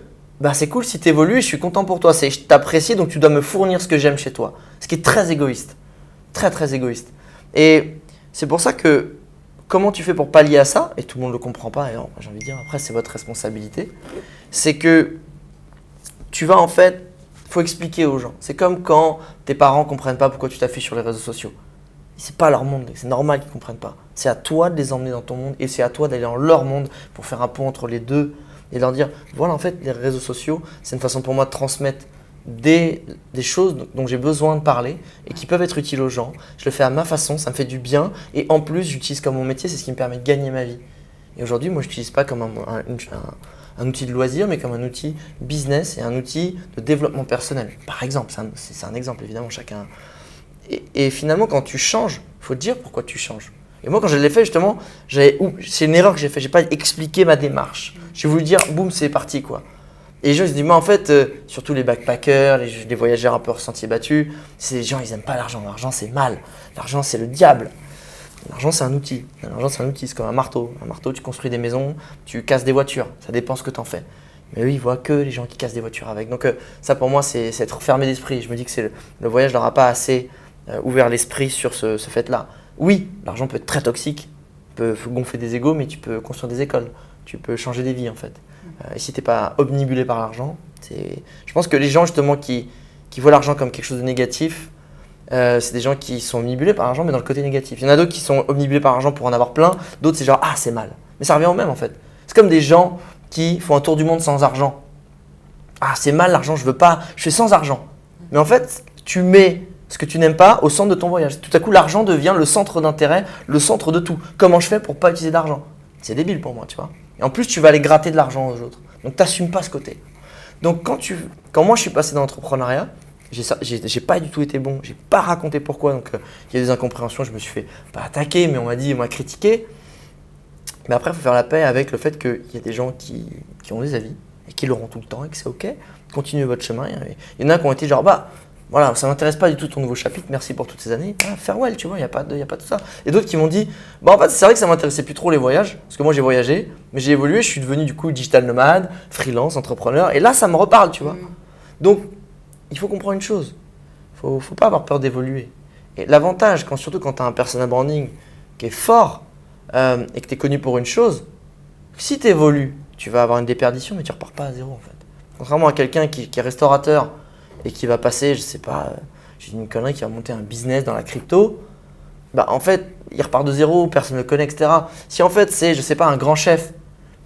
c'est cool si tu évolues et je suis content pour toi. C'est je t'apprécie, donc tu dois me fournir ce que j'aime chez toi. Ce qui est très égoïste. Très, très égoïste. Et c'est pour ça que comment tu fais pour pallier à ça, et tout le monde ne le comprend pas, et j'ai envie de dire, après c'est votre responsabilité, c'est que tu vas en fait, il faut expliquer aux gens. C'est comme quand tes parents ne comprennent pas pourquoi tu t'affiches sur les réseaux sociaux. C'est pas leur monde, c'est normal qu'ils ne comprennent pas. C'est à toi de les emmener dans ton monde et c'est à toi d'aller dans leur monde pour faire un pont entre les deux et leur dire, voilà en fait les réseaux sociaux, c'est une façon pour moi de transmettre des choses dont j'ai besoin de parler et qui peuvent être utiles aux gens. Je le fais à ma façon, ça me fait du bien et en plus j'utilise comme mon métier, c'est ce qui me permet de gagner ma vie. Et aujourd'hui, moi je n'utilise pas comme un outil de loisir, mais comme un outil business et un outil de développement personnel. Par exemple, c'est un exemple évidemment, chacun. Et finalement, quand tu changes, il faut te dire pourquoi tu changes. Et moi, quand je l'ai fait, justement, c'est une erreur que j'ai faite. Je n'ai pas expliqué ma démarche. J'ai voulu dire, boum, c'est parti, quoi. Et les gens, ils se disent, moi, en fait, surtout les backpackers, les voyageurs un peu hors sentier battu, les gens, ils n'aiment pas l'argent. L'argent, c'est mal. L'argent, c'est le diable. L'argent, c'est un outil. L'argent, c'est un outil. C'est comme un marteau. Un marteau, tu construis des maisons, tu casses des voitures. Ça dépend ce que tu en fais. Mais eux, ils voient que les gens qui cassent des voitures avec. Donc, ça, pour moi, c'est être fermé d'esprit. Je me dis que le voyage n'aura pas assez ouvert l'esprit sur ce fait-là. Oui, l'argent peut être très toxique, peut gonfler des égos, mais tu peux construire des écoles, tu peux changer des vies en fait. Et si tu n'es pas omnibulé par l'argent, je pense que les gens justement qui voient l'argent comme quelque chose de négatif, c'est des gens qui sont omnibulés par l'argent mais dans le côté négatif. Il y en a d'autres qui sont omnibulés par l'argent pour en avoir plein, d'autres c'est genre ah c'est mal. Mais ça revient au même en fait. C'est comme des gens qui font un tour du monde sans argent. Ah c'est mal l'argent, je veux pas, je fais sans argent. Mais en fait, tu mets ce que tu n'aimes pas au centre de ton voyage. Tout à coup, l'argent devient le centre d'intérêt, le centre de tout. Comment je fais pour ne pas utiliser d'argent? C'est débile pour moi, tu vois. Et en plus, tu vas aller gratter de l'argent aux autres. Donc, tu n'assumes pas ce côté. Donc, quand moi, je suis passé dans l'entrepreneuriat, j'ai pas du tout été bon. J'ai pas raconté pourquoi. Donc, il y a des incompréhensions. Je me suis fait pas attaquer, mais on m'a critiqué. Mais après, il faut faire la paix avec le fait qu'il y a des gens qui ont des avis et qui l'auront tout le temps et que c'est OK. Continuez votre chemin. Il y en a qui ont été genre, voilà, ça ne m'intéresse pas du tout ton nouveau chapitre, merci pour toutes ces années. Farewell, tu vois, il n'y a pas de tout ça. Et d'autres qui m'ont dit, en fait, c'est vrai que ça ne m'intéressait plus trop les voyages, parce que moi j'ai voyagé, mais j'ai évolué, je suis devenu du coup digital nomade, freelance, entrepreneur, et là ça me reparle, tu vois. Donc, il faut comprendre une chose, il ne faut pas avoir peur d'évoluer. Et l'avantage, surtout quand tu as un personal branding qui est fort et que tu es connu pour une chose, si tu évolues, tu vas avoir une déperdition, mais tu ne repars pas à zéro en fait. Contrairement à quelqu'un qui est restaurateur, et qui va passer, je sais pas, j'ai une connerie qui va monter un business dans la crypto, en fait, il repart de zéro, personne ne le connaît, etc. Si en fait c'est, je sais pas, un grand chef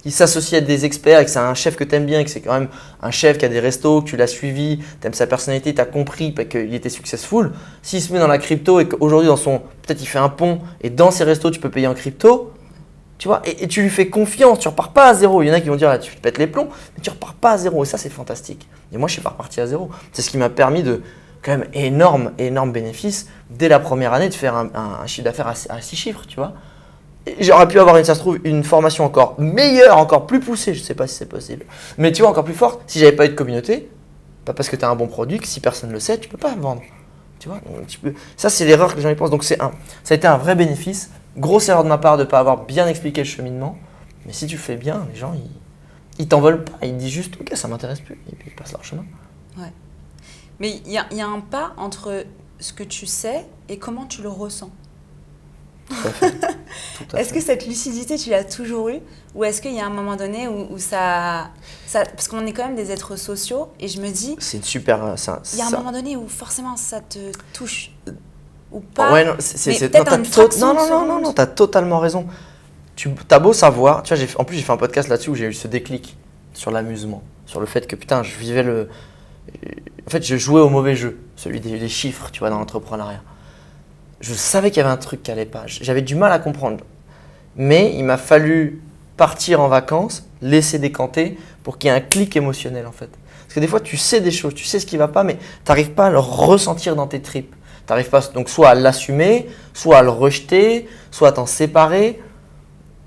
qui s'associe à des experts et que c'est un chef que tu aimes bien, et que c'est quand même un chef qui a des restos, que tu l'as suivi, tu aimes sa personnalité, tu as compris qu'il était successful, s'il se met dans la crypto et qu'aujourd'hui, peut-être il fait un pont et dans ses restos, tu peux payer en crypto, tu vois, et tu lui fais confiance, tu repars pas à zéro. Il y en a qui vont dire là, tu te pètes les plombs, mais tu repars pas à zéro. Et ça, c'est fantastique. Et moi, je suis pas reparti à zéro. C'est ce qui m'a permis de, quand même, énorme bénéfice dès la première année de faire un chiffre d'affaires à 6 chiffres, tu vois. Et j'aurais pu avoir, ça se trouve, une formation encore meilleure, encore plus poussée, je sais pas si c'est possible, mais tu vois, encore plus forte, si j'avais pas eu de communauté, pas parce que tu as un bon produit, que si personne le sait, tu peux pas le vendre. Tu vois, ça, c'est l'erreur que les gens y pensent. Donc, ça a été un vrai bénéfice. Grosse erreur de ma part de ne pas avoir bien expliqué le cheminement. Mais si tu fais bien, les gens, ils t'en veulent pas. Ils disent juste, ok, ça m'intéresse plus. Et puis ils passent leur chemin. Ouais. Mais il y a un pas entre ce que tu sais et comment tu le ressens. Tout à fait. Est-ce que cette lucidité, tu l'as toujours eue? Ou est-ce qu'il y a un moment donné où ça... Parce qu'on est quand même des êtres sociaux. Et je me dis... C'est une super... Il y a un moment donné où forcément ça te touche. Ou pas. Ouais, non, t'as totalement raison. T'as beau savoir, tu vois, en plus j'ai fait un podcast là-dessus où j'ai eu ce déclic sur l'amusement, sur le fait que putain, je vivais en fait, je jouais au mauvais jeu, celui des chiffres, tu vois, dans l'entrepreneuriat. Je savais qu'il y avait un truc qui allait pas, j'avais du mal à comprendre. Mais il m'a fallu partir en vacances, laisser décanter pour qu'il y ait un clic émotionnel en fait. Parce que des fois, tu sais des choses, tu sais ce qui va pas, mais tu n'arrives pas à le ressentir dans tes tripes. T'arrives pas donc soit à l'assumer, soit à le rejeter, soit à t'en séparer.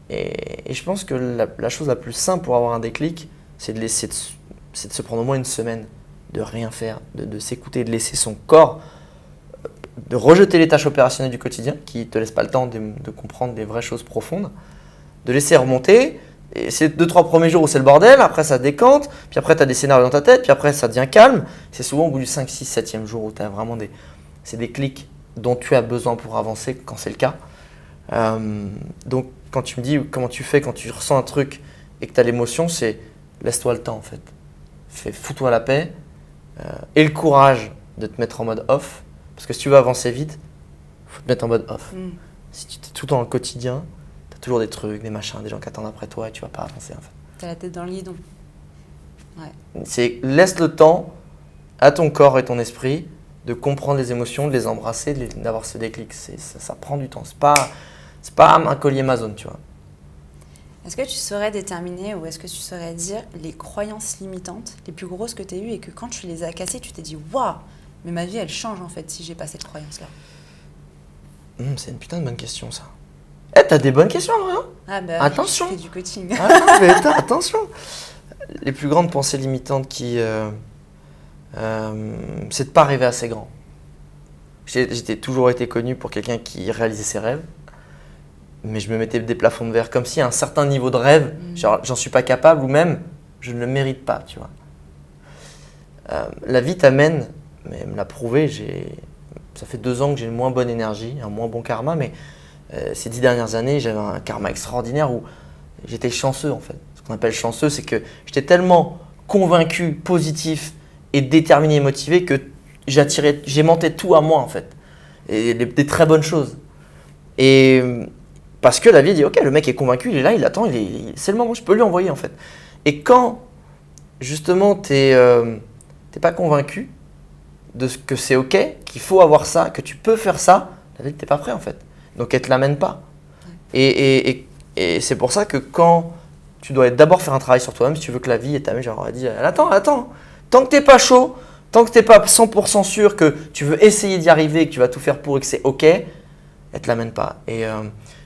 Et je pense que la chose la plus simple pour avoir un déclic, c'est de se prendre au moins une semaine, de rien faire, de s'écouter, de laisser son corps, de rejeter les tâches opérationnelles du quotidien qui ne te laissent pas le temps de comprendre des vraies choses profondes, de laisser remonter. Et c'est 2-3 premiers jours où c'est le bordel, après ça décante, puis après tu as des scénarios dans ta tête, puis après ça devient calme. C'est souvent au bout du 5, 6, 7e jour où tu as vraiment c'est des clics dont tu as besoin pour avancer quand c'est le cas. Donc quand tu me dis comment tu fais quand tu ressens un truc et que tu as l'émotion, c'est laisse-toi le temps en fait. Fous-toi la paix et le courage de te mettre en mode off. Parce que si tu veux avancer vite, il faut te mettre en mode off. Si tu es tout le temps dans le quotidien, tu as toujours des trucs, des machins, des gens qui attendent après toi et tu vas pas avancer en fait. Tu as la tête dans le guidon. Ouais. Laisse le temps à ton corps et ton esprit de comprendre les émotions, de les embrasser, d'avoir ce déclic. Ça prend du temps. C'est pas un collier Amazon, tu vois. Est-ce que tu saurais déterminer ou est-ce que tu saurais dire les croyances limitantes les plus grosses que tu as eues et que quand tu les as cassées, tu t'es dit « Waouh, mais ma vie, elle change en fait si j'ai pas cette croyance-là ». C'est une putain de bonne question, ça. T'as des bonnes questions, hein? Ah bah, attention. Je fais du coaching. Mais attention. Les plus grandes pensées limitantes c'est de pas rêver assez grand. J'ai toujours été connu pour quelqu'un qui réalisait ses rêves, mais je me mettais des plafonds de verre comme si à un certain niveau de rêve, genre j'en suis pas capable ou même je ne le mérite pas, tu vois. La vie t'amène, mais elle me l'a prouvé, ça fait 2 ans que j'ai une moins bonne énergie, un moins bon karma, mais ces 10 dernières années, j'avais un karma extraordinaire où j'étais chanceux en fait. Ce qu'on appelle chanceux, c'est que j'étais tellement convaincu, positif et déterminé et motivé que j'aimantais tout à moi en fait. Et des très bonnes choses. Et parce que la vie dit, ok, le mec est convaincu, il est là, il attend, c'est le moment, je peux lui envoyer en fait. Et quand justement t'es pas convaincu de ce que c'est ok, qu'il faut avoir ça, que tu peux faire ça, la vie t'es pas prêt en fait. Donc elle te l'amène pas. Et c'est pour ça que quand tu dois d'abord faire un travail sur toi-même, si tu veux que la vie t'amène, genre elle dit, attends, tant que t'es pas chaud, tant que t'es pas 100% sûr que tu veux essayer d'y arriver et que tu vas tout faire pour et que c'est ok, elle te l'amène pas. Et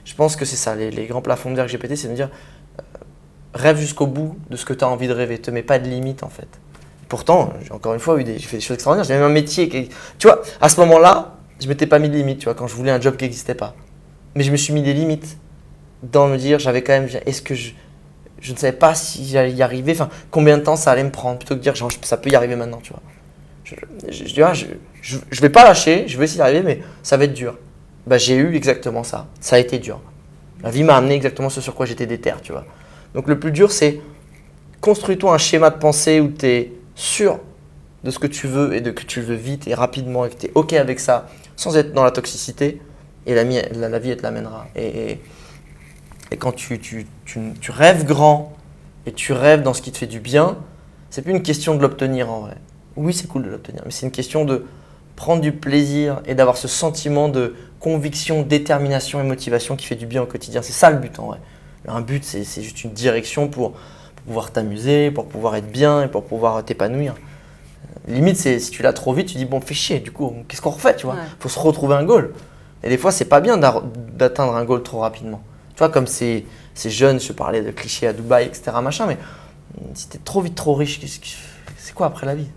je pense que c'est ça, les grands plafonds de verre que j'ai pété, c'est de me dire rêve jusqu'au bout de ce que tu as envie de rêver, te mets pas de limite en fait. Pourtant, j'ai encore une fois j'ai fait des choses extraordinaires, j'ai même un métier tu vois, à ce moment-là, je m'étais pas mis de limite, tu vois, quand je voulais un job qui n'existait pas. Mais je me suis mis des limites dans me dire, j'avais quand même, est-ce que je ne savais pas si j'allais y arriver, enfin, combien de temps ça allait me prendre, plutôt que de dire, genre, ça peut y arriver maintenant, tu vois. Je vais pas lâcher, je vais essayer d'y arriver, mais ça va être dur. Bah, j'ai eu exactement ça. Ça a été dur. La vie m'a amené exactement ce sur quoi j'étais déter, tu vois. Donc le plus dur, c'est construis-toi un schéma de pensée où tu es sûr de ce que tu veux et que tu le veux vite et rapidement et que tu es OK avec ça sans être dans la toxicité et la vie, elle te l'amènera. Et quand tu rêves grand et tu rêves dans ce qui te fait du bien, c'est plus une question de l'obtenir en vrai. Oui, c'est cool de l'obtenir, mais c'est une question de prendre du plaisir et d'avoir ce sentiment de conviction, détermination et motivation qui fait du bien au quotidien. C'est ça le but en vrai. Un but, c'est juste une direction pour pouvoir t'amuser, pour pouvoir être bien et pour pouvoir t'épanouir. Limite, si tu l'as trop vite, tu dis bon, fais chier, du coup, qu'est-ce qu'on refait, tu vois ? Faut se retrouver un goal. Et des fois, c'est pas bien d'atteindre un goal trop rapidement. Tu vois, comme ces jeunes, je parlais de clichés à Dubaï, etc. machin, mais si t'es trop vite, trop riche, c'est quoi après la vie ?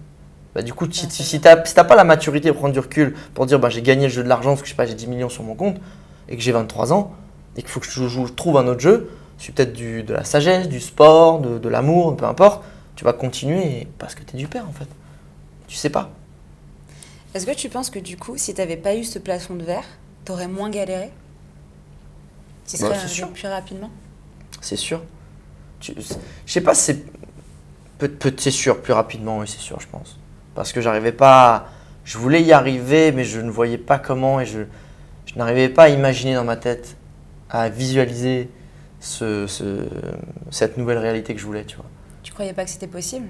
Bah, du coup, si t'as pas la maturité de prendre du recul pour dire bah, j'ai gagné le jeu de l'argent parce que je sais pas, j'ai 10 millions sur mon compte et que j'ai 23 ans et qu'il faut que je trouve un autre jeu, c'est peut-être de la sagesse, du sport, de l'amour, peu importe, tu vas continuer parce que tu es du père en fait. Tu sais pas. Est-ce que tu penses que du coup, si tu n'avais pas eu ce plafond de verre, tu aurais moins galéré ? Tu serais arrivé plus rapidement ? C'est sûr. Je sais pas si c'est sûr, plus rapidement, oui, c'est sûr, je pense. Parce que j'arrivais pas, je voulais y arriver, mais je ne voyais pas comment et je n'arrivais pas à imaginer dans ma tête, à visualiser cette nouvelle réalité que je voulais, tu vois. Tu croyais pas que c'était possible ?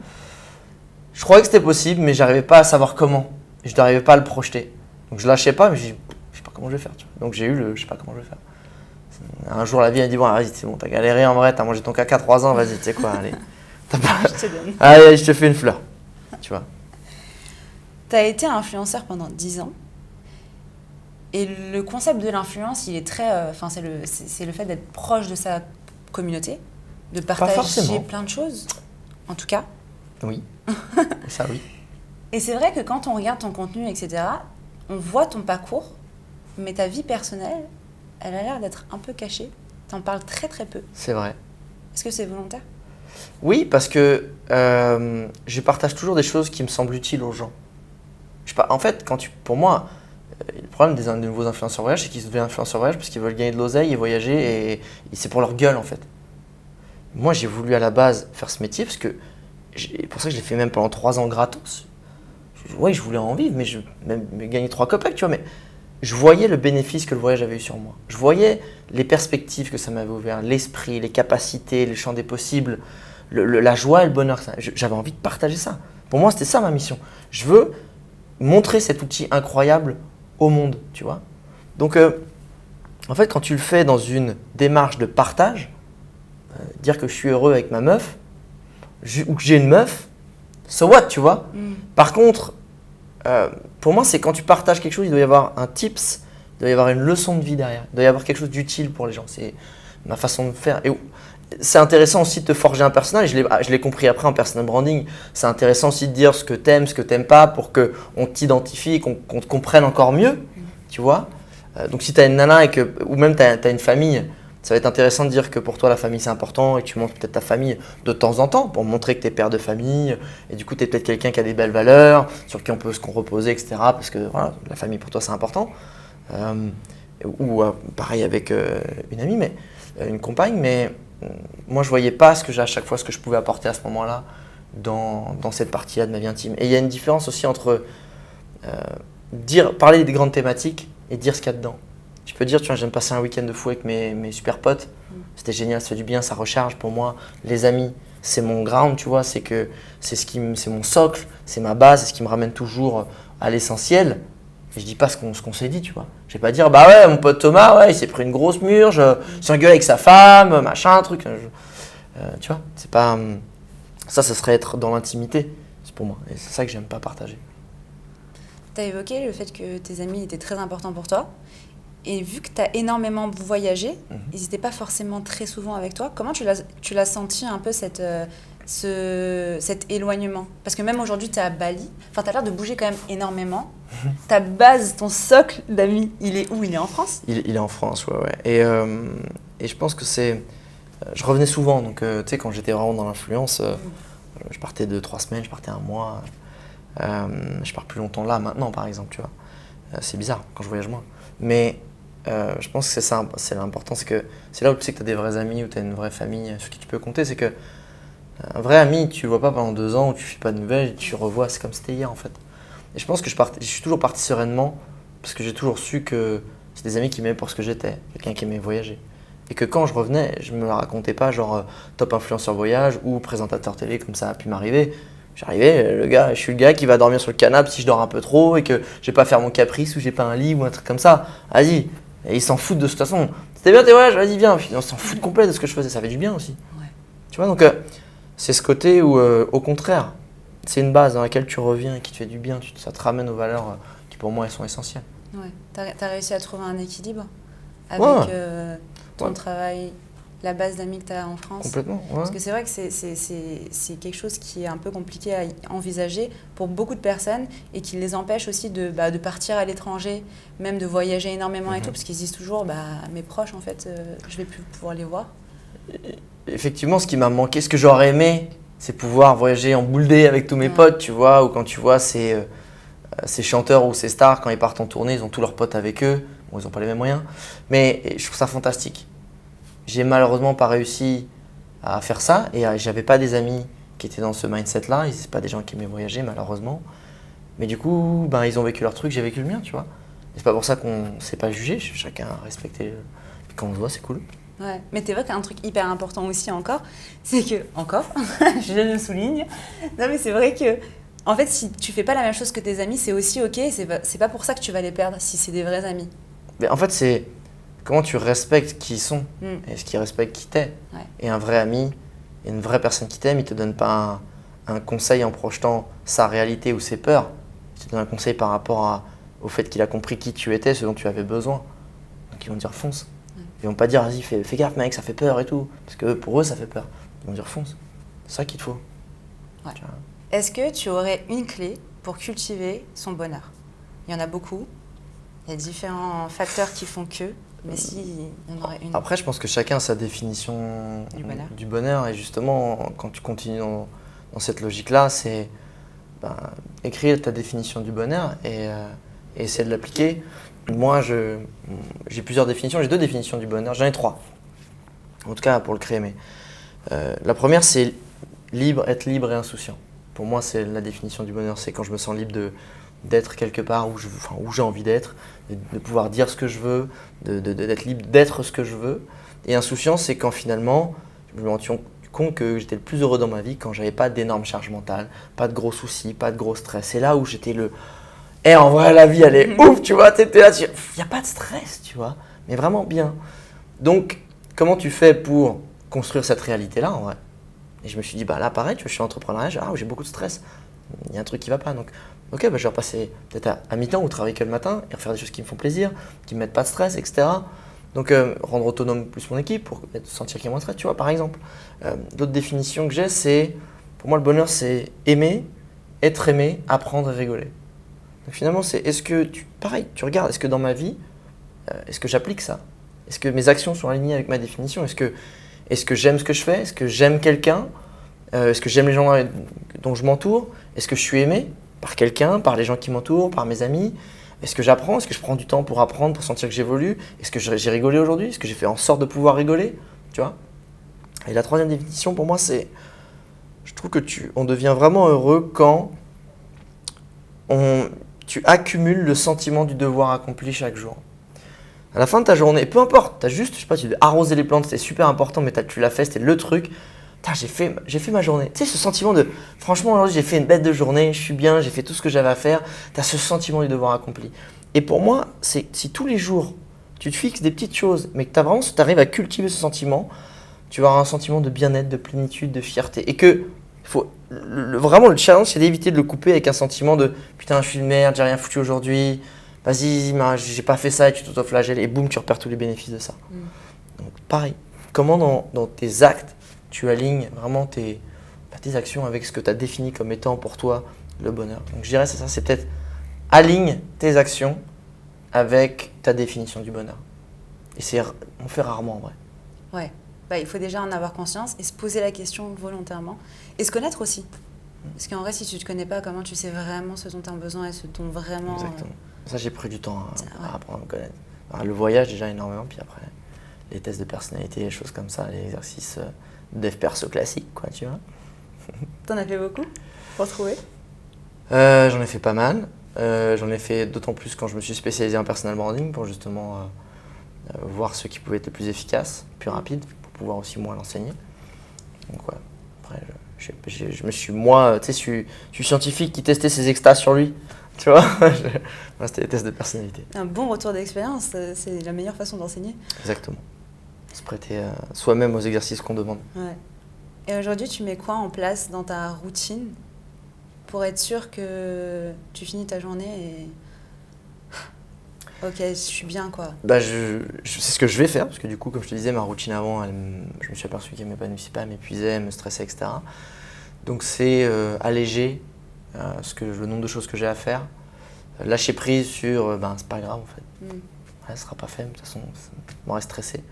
Je croyais que c'était possible, mais j'arrivais pas à savoir comment. Je n'arrivais pas à le projeter. Donc je lâchais pas, mais je sais pas comment je vais faire, tu vois. Donc j'ai eu je sais pas comment je vais faire. Un jour la vie a dit bon, vas-y, c'est bon, t'as galéré en vrai, t'as mangé ton caca 3 ans, vas-y, tu sais quoi, allez. Je te donne. Allez, je te fais une fleur, tu vois. Tu as été influenceur pendant 10 ans Et le concept de l'influence, il est très... c'est le fait d'être proche de sa communauté, de partager plein de choses, en tout cas. Oui, ça oui. Et c'est vrai que quand on regarde ton contenu, etc., on voit ton parcours, mais ta vie personnelle, elle a l'air d'être un peu cachée. T'en parles très très peu. C'est vrai. Est-ce que c'est volontaire ? Oui, parce que je partage toujours des choses qui me semblent utiles aux gens. En fait, pour moi, le problème des nouveaux influenceurs voyage, c'est qu'ils deviennent influenceurs voyage parce qu'ils veulent gagner de l'oseille et voyager, et c'est pour leur gueule en fait. Moi, j'ai voulu à la base faire ce métier parce que, pour ça que je l'ai fait même pendant 3 ans gratos. Oui, je voulais en vivre, mais même gagner 3 copecs, tu vois, mais je voyais le bénéfice que le voyage avait eu sur moi. Je voyais les perspectives que ça m'avait ouvert, l'esprit, les capacités, les champs des possibles, la joie et le bonheur. J'avais envie de partager ça. Pour moi, c'était ça ma mission. Je veux montrer cet outil incroyable au monde, tu vois. Donc, en fait, quand tu le fais dans une démarche de partage, dire que je suis heureux avec ma meuf, ou que j'ai une meuf, so what, tu vois. Par contre, pour moi, c'est quand tu partages quelque chose, il doit y avoir un tips, il doit y avoir une leçon de vie derrière, il doit y avoir quelque chose d'utile pour les gens. C'est ma façon de faire. Et c'est intéressant aussi de te forger un personnage. Je l'ai compris après en personal branding. C'est intéressant aussi de dire ce que t'aimes pas pour qu'on t'identifie, qu'on te comprenne encore mieux, tu vois. Donc si tu as une nana ou même tu as une famille, ça va être intéressant de dire que pour toi la famille c'est important et que tu montres peut-être ta famille de temps en temps pour montrer que tu es père de famille et du coup tu es peut-être quelqu'un qui a des belles valeurs, sur qui on peut se reposer, etc. Parce que voilà, la famille pour toi c'est important. Pareil avec une amie, mais une compagne, mais moi je voyais pas à chaque fois ce que je pouvais apporter à ce moment-là dans cette partie-là de ma vie intime. Et il y a une différence aussi entre parler des grandes thématiques et dire ce qu'il y a dedans. Je peux dire, tu vois, j'aime passer un week-end de fou avec mes super potes. C'était génial, ça fait du bien, ça recharge pour moi. Les amis, c'est mon ground, tu vois, c'est mon socle, c'est ma base, c'est ce qui me ramène toujours à l'essentiel. Et je dis pas ce qu'on s'est dit, tu vois. Je vais pas dire, bah ouais, mon pote Thomas, ouais, il s'est pris une grosse murge, il s'engueule avec sa femme, machin, truc. Tu vois, c'est pas. Ça serait être dans l'intimité, c'est pour moi. Et c'est ça que j'aime pas partager. Tu as évoqué le fait que tes amis étaient très importants pour toi. Et vu que tu as énormément voyagé, ils n'étaient pas forcément très souvent avec toi. Comment tu l'as senti un peu cet éloignement ? Parce que même aujourd'hui, tu es à Bali. Enfin, tu as l'air de bouger quand même énormément. Ta base, ton socle d'amis, il est où ? Il est en France ? Il est en France, ouais. Et je pense que je revenais souvent. Donc, tu sais, quand j'étais vraiment dans l'influence, je partais 2-3 semaines, je partais 1 mois. Je pars plus longtemps là, maintenant, par exemple, tu vois. C'est bizarre quand je voyage moins. Mais je pense que c'est ça, c'est l'important, c'est là où tu sais que tu as des vrais amis, où tu as une vraie famille sur qui tu peux compter. C'est que un vrai ami, tu le vois pas pendant 2 ans, où tu fais pas de nouvelles, tu revois, c'est comme c'était hier en fait. Et je pense que je suis toujours parti sereinement, parce que j'ai toujours su que c'est des amis qui m'aimaient pour ce que j'étais, quelqu'un qui aimait voyager. Et que quand je revenais, je me la racontais pas genre top influenceur voyage ou présentateur télé, comme ça a pu m'arriver. J'arrivais, je suis le gars qui va dormir sur le canapé si je dors un peu trop et que je vais pas faire mon caprice ou j'ai pas un lit ou un truc comme ça. Vas-y. Et ils s'en foutent de toute façon. C'était bien tes voyages, vas-y viens. Puis on s'en fout complet de ce que je faisais, ça fait du bien aussi. Ouais. Tu vois, donc c'est ce côté où au contraire, c'est une base dans laquelle tu reviens et qui te fait du bien, ça te ramène aux valeurs qui pour moi elles sont essentielles. Ouais. T'as réussi à trouver un équilibre avec ton travail, la base d'amis que tu as en France. Complètement, ouais. Parce que c'est vrai que c'est quelque chose qui est un peu compliqué à envisager pour beaucoup de personnes et qui les empêche aussi de partir à l'étranger, même de voyager énormément et tout, parce qu'ils se disent toujours, mes proches, en fait, je vais plus pouvoir les voir. Effectivement, ce qui m'a manqué, ce que j'aurais aimé, c'est pouvoir voyager en boule D avec tous mes potes, tu vois, ou quand tu vois ces chanteurs ou ces stars, quand ils partent en tournée, ils ont tous leurs potes avec eux. Bon, ils n'ont pas les mêmes moyens, mais je trouve ça fantastique. J'ai malheureusement pas réussi à faire ça et j'avais pas des amis qui étaient dans ce mindset-là. C'est pas des gens qui aimaient voyager malheureusement. Mais du coup, ils ont vécu leur truc, j'ai vécu le mien, tu vois. Et c'est pas pour ça qu'on ne s'est pas jugé, chacun a respecté. Quand on se voit, c'est cool. Ouais, mais tu évoques un truc hyper important aussi encore, c'est que, je le souligne, non mais c'est vrai que, en fait, si tu fais pas la même chose que tes amis, c'est aussi ok, c'est pas pour ça que tu vas les perdre si c'est des vrais amis. Mais en fait, c'est comment tu respectes qui ils sont et ce qu'ils respectent qui t'es. Ouais. Et un vrai ami, une vraie personne qui t'aime, il te donne pas un conseil en projetant sa réalité ou ses peurs. Il te donne un conseil par rapport au fait qu'il a compris qui tu étais, ce dont tu avais besoin. Donc ils vont dire fonce. Ils vont pas dire vas-y fais gaffe mec, ça fait peur et tout. Parce que pour eux ça fait peur. Ils vont dire fonce. C'est ça qu'il te faut. Ouais. Est-ce que tu aurais une clé pour cultiver son bonheur? Il y en a beaucoup. Il y a différents facteurs qui font que. Mais si on aurait une. Après, je pense que chacun a sa définition du bonheur. Et justement, quand tu continues dans cette logique-là, c'est écrire ta définition du bonheur et essayer de l'appliquer. Moi, j'ai plusieurs définitions. J'ai 2 définitions du bonheur. J'en ai 3. En tout cas, pour le créer. Mais la première, c'est être libre et insouciant. Pour moi, c'est la définition du bonheur. C'est quand je me sens libre d'être quelque part où j'ai envie d'être, de pouvoir dire ce que je veux, d'être libre d'être ce que je veux. Et insouciant, c'est quand finalement, je me rends compte que j'étais le plus heureux dans ma vie quand j'avais pas d'énormes charges mentales, pas de gros soucis, pas de gros stress. C'est là où j'étais en vrai, la vie, elle est ouf, tu vois, t'es là, il n'y a pas de stress, tu vois, mais vraiment bien. Donc, comment tu fais pour construire cette réalité-là, en vrai? Et je me suis dit, là, pareil, tu vois, je suis entrepreneur, j'ai beaucoup de stress. Il y a un truc qui va pas, donc ok, je vais repasser peut-être à mi-temps ou travailler que le matin et refaire des choses qui me font plaisir, qui ne me mettent pas de stress, etc. Donc rendre autonome plus mon équipe pour sentir qu'il y a moins de stress, tu vois, par exemple. D'autres définitions que j'ai, c'est, pour moi le bonheur c'est aimer, être aimé, apprendre et rigoler. Donc finalement c'est, pareil, tu regardes, est-ce que dans ma vie, est-ce que j'applique ça? Est-ce que mes actions sont alignées avec ma définition? Est-ce que j'aime ce que je fais? Est-ce que j'aime quelqu'un? Est-ce que j'aime les gens dont je m'entoure? Est-ce que je suis aimé par quelqu'un, par les gens qui m'entourent, par mes amis? Est-ce que j'apprends? Est-ce que je prends du temps pour apprendre, pour sentir que j'évolue? Est-ce que j'ai rigolé aujourd'hui? Est-ce que j'ai fait en sorte de pouvoir rigoler? Tu vois? Et la troisième définition pour moi, c'est, je trouve que on devient vraiment heureux quand tu accumules le sentiment du devoir accompli chaque jour. À la fin de ta journée, peu importe, tu as juste, je sais pas, tu dois arroser les plantes, c'est super important, mais tu l'as fait, c'était le truc. J'ai fait ma journée. Tu sais, ce sentiment de, franchement, aujourd'hui, j'ai fait une bête de journée, je suis bien, j'ai fait tout ce que j'avais à faire. Tu as ce sentiment du devoir accompli. Et pour moi, c'est si tous les jours, tu te fixes des petites choses, mais que tu arrives à cultiver ce sentiment, tu vas avoir un sentiment de bien-être, de plénitude, de fierté. Et que, vraiment, le challenge, c'est d'éviter de le couper avec un sentiment de putain, je suis une merde, j'ai rien foutu aujourd'hui, vas-y, j'ai pas fait ça et tu t'autoflagelles et boum, tu repères tous les bénéfices de ça. Donc, pareil, comment dans tes actes, tu alignes vraiment tes actions avec ce que tu as défini comme étant pour toi le bonheur. Donc je dirais c'est ça, c'est peut-être aligne tes actions avec ta définition du bonheur. Et on fait rarement en vrai. Ouais, il faut déjà en avoir conscience et se poser la question volontairement. Et se connaître aussi. Parce qu'en vrai, si tu ne te connais pas, comment tu sais vraiment ce dont tu as besoin et ce dont vraiment… Exactement. Ça, j'ai pris du temps à apprendre à me connaître. Alors, le voyage déjà énormément, puis après les tests de personnalité, les choses comme ça, les exercices… dev perso classique, quoi, tu vois. T'en as fait beaucoup pour trouver? J'en ai fait pas mal. J'en ai fait d'autant plus quand je me suis spécialisé en personal branding pour justement voir ceux qui pouvaient être les plus efficaces, plus rapides, pour pouvoir aussi moi l'enseigner. Donc ouais, après je me suis, moi, tu sais, je suis scientifique qui testait ses extas sur lui, tu vois. Moi, c'était des tests de personnalité. Un bon retour d'expérience, c'est la meilleure façon d'enseigner. Exactement. Se prêter soi-même aux exercices qu'on demande. Ouais. Et aujourd'hui, tu mets quoi en place dans ta routine pour être sûr que tu finis ta journée et… Ok, je suis bien, quoi. C'est ce que je vais faire, parce que du coup, comme je te disais, ma routine avant, je me suis aperçu qu'elle ne m'épanouissait pas, elle m'épuisait, elle me stressait, etc. Donc c'est alléger le nombre de choses que j'ai à faire, lâcher prise sur, c'est pas grave en fait. Ouais, ça sera pas fait, mais de toute façon, ça m'aurait stressé.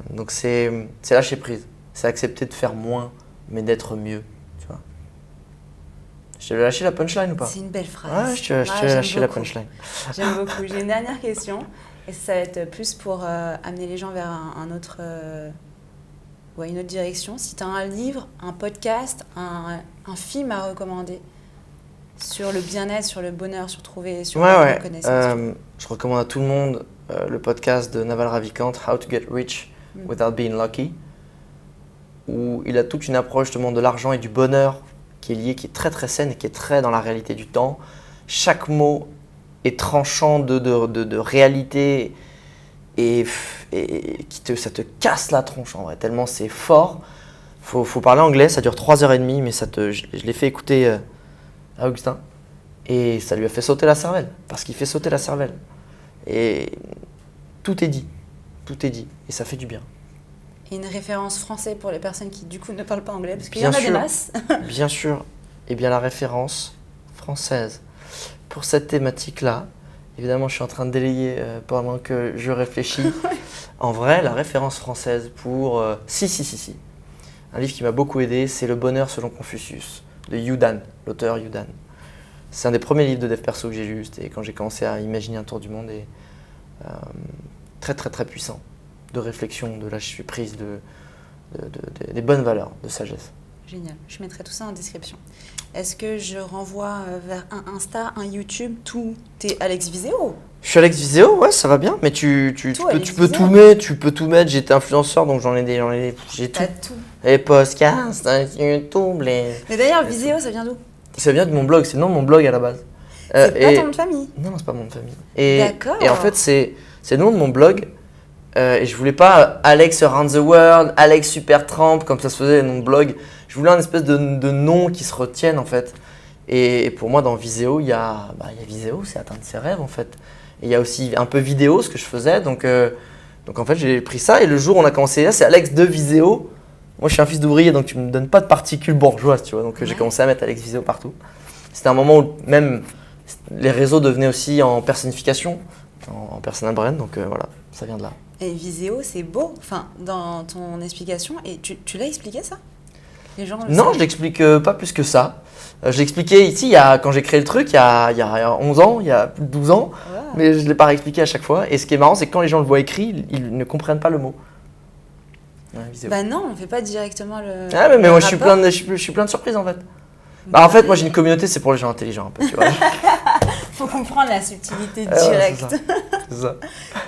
Donc c'est lâcher prise, c'est accepter de faire moins, mais d'être mieux, tu vois. Je t'ai lâché la punchline ou pas? C'est une belle phrase. Ouais, je t'ai lâché la punchline. J'aime beaucoup. J'ai une dernière question, et ça va être plus pour amener les gens vers une autre direction. Si tu as un livre, un podcast, un film à recommander sur le bien-être, sur le bonheur, sur trouver, sur la reconnaissance. Je recommande à tout le monde le podcast de Naval Ravikant, How to Get Rich Without Being Lucky, où il a toute une approche justement de l'argent et du bonheur qui est liée, qui est très très saine et qui est très dans la réalité du temps. Chaque mot est tranchant de réalité et ça te casse la tronche en vrai, tellement c'est fort. Faut parler anglais, ça dure 3h30, mais je l'ai fait écouter à Augustin. Et ça lui a fait sauter la cervelle, parce qu'il fait sauter la cervelle. Et tout est dit, et ça fait du bien. Et une référence française pour les personnes qui du coup ne parlent pas anglais, parce qu'il y en a des masses. Bien sûr, et bien la référence française pour cette thématique-là, évidemment je suis en train de délayer pendant que je réfléchis. En vrai, la référence française pour... Si. Un livre qui m'a beaucoup aidé, c'est Le bonheur selon Confucius, de Yu Dan, l'auteur Yu Dan. C'est un des premiers livres de dev perso que j'ai lu, c'était quand j'ai commencé à imaginer un tour du monde, et très puissant, de réflexion, de lâcher prise, des bonnes valeurs, de sagesse. Génial, je mettrai tout ça en description. Est-ce que je renvoie vers un Insta, un YouTube, tout est Alex Viseo? Je suis Alex Viseo, ouais, ça va bien, mais tu peux tout mettre, j'étais influenceur, donc j'ai tout. T'as tout. Les podcasts, YouTube, Mais d'ailleurs, Viseo, ça vient d'où? Ça vient de mon blog, c'est le nom de mon blog à la base. C'est pas ton nom de famille? Non, c'est pas mon nom de famille. D'accord. Et en fait, c'est le nom de mon blog. Et je voulais pas Alex Around the World, Alex Supertramp, comme ça se faisait, nom de blog. Je voulais un espèce de nom qui se retienne en fait. Et pour moi, dans Viseo, il y a Viseo, c'est atteindre ses rêves en fait. Et il y a aussi un peu vidéo, ce que je faisais. Donc en fait, j'ai pris ça. Et le jour où on a commencé là, c'est Alex de Viseo. Moi, je suis un fils d'ouvrier, donc tu me donnes pas de particules bourgeoises, tu vois. Donc j'ai commencé à mettre Alex Viseo partout. C'était un moment où même les réseaux devenaient aussi en personnification, en personal brand. Donc voilà, ça vient de là. Et Viseo, c'est beau. Enfin, dans ton explication, et tu l'as expliqué ça? Les gens le Non, savent? je l'explique pas plus que ça. Je l'expliquais ici, quand j'ai créé le truc, il y a 11 ans, il y a plus de 12 ans, Wow. mais je ne l'ai pas réexpliqué à chaque fois. Et ce qui est marrant, c'est que quand les gens le voient écrit, ils ne comprennent pas le mot. Ouais, Viseo. Bah non, on fait pas directement le. Ah, mais le moi, je suis rapport. je suis plein de surprises en fait. Bah, en fait, moi, j'ai une communauté, c'est pour les gens intelligents un peu, tu vois. Faut comprendre la subtilité Ouais, directe. C'est ça.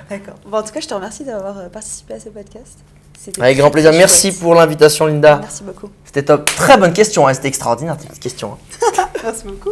D'accord. Bon, en tout cas, je te remercie d'avoir participé à ce podcast. C'était Avec très, grand plaisir. très Merci chouette. pour l'invitation, Linda. Merci beaucoup. C'était top. Très bonne question, hein, c'était extraordinaire, tes petites questions. Hein. Merci beaucoup.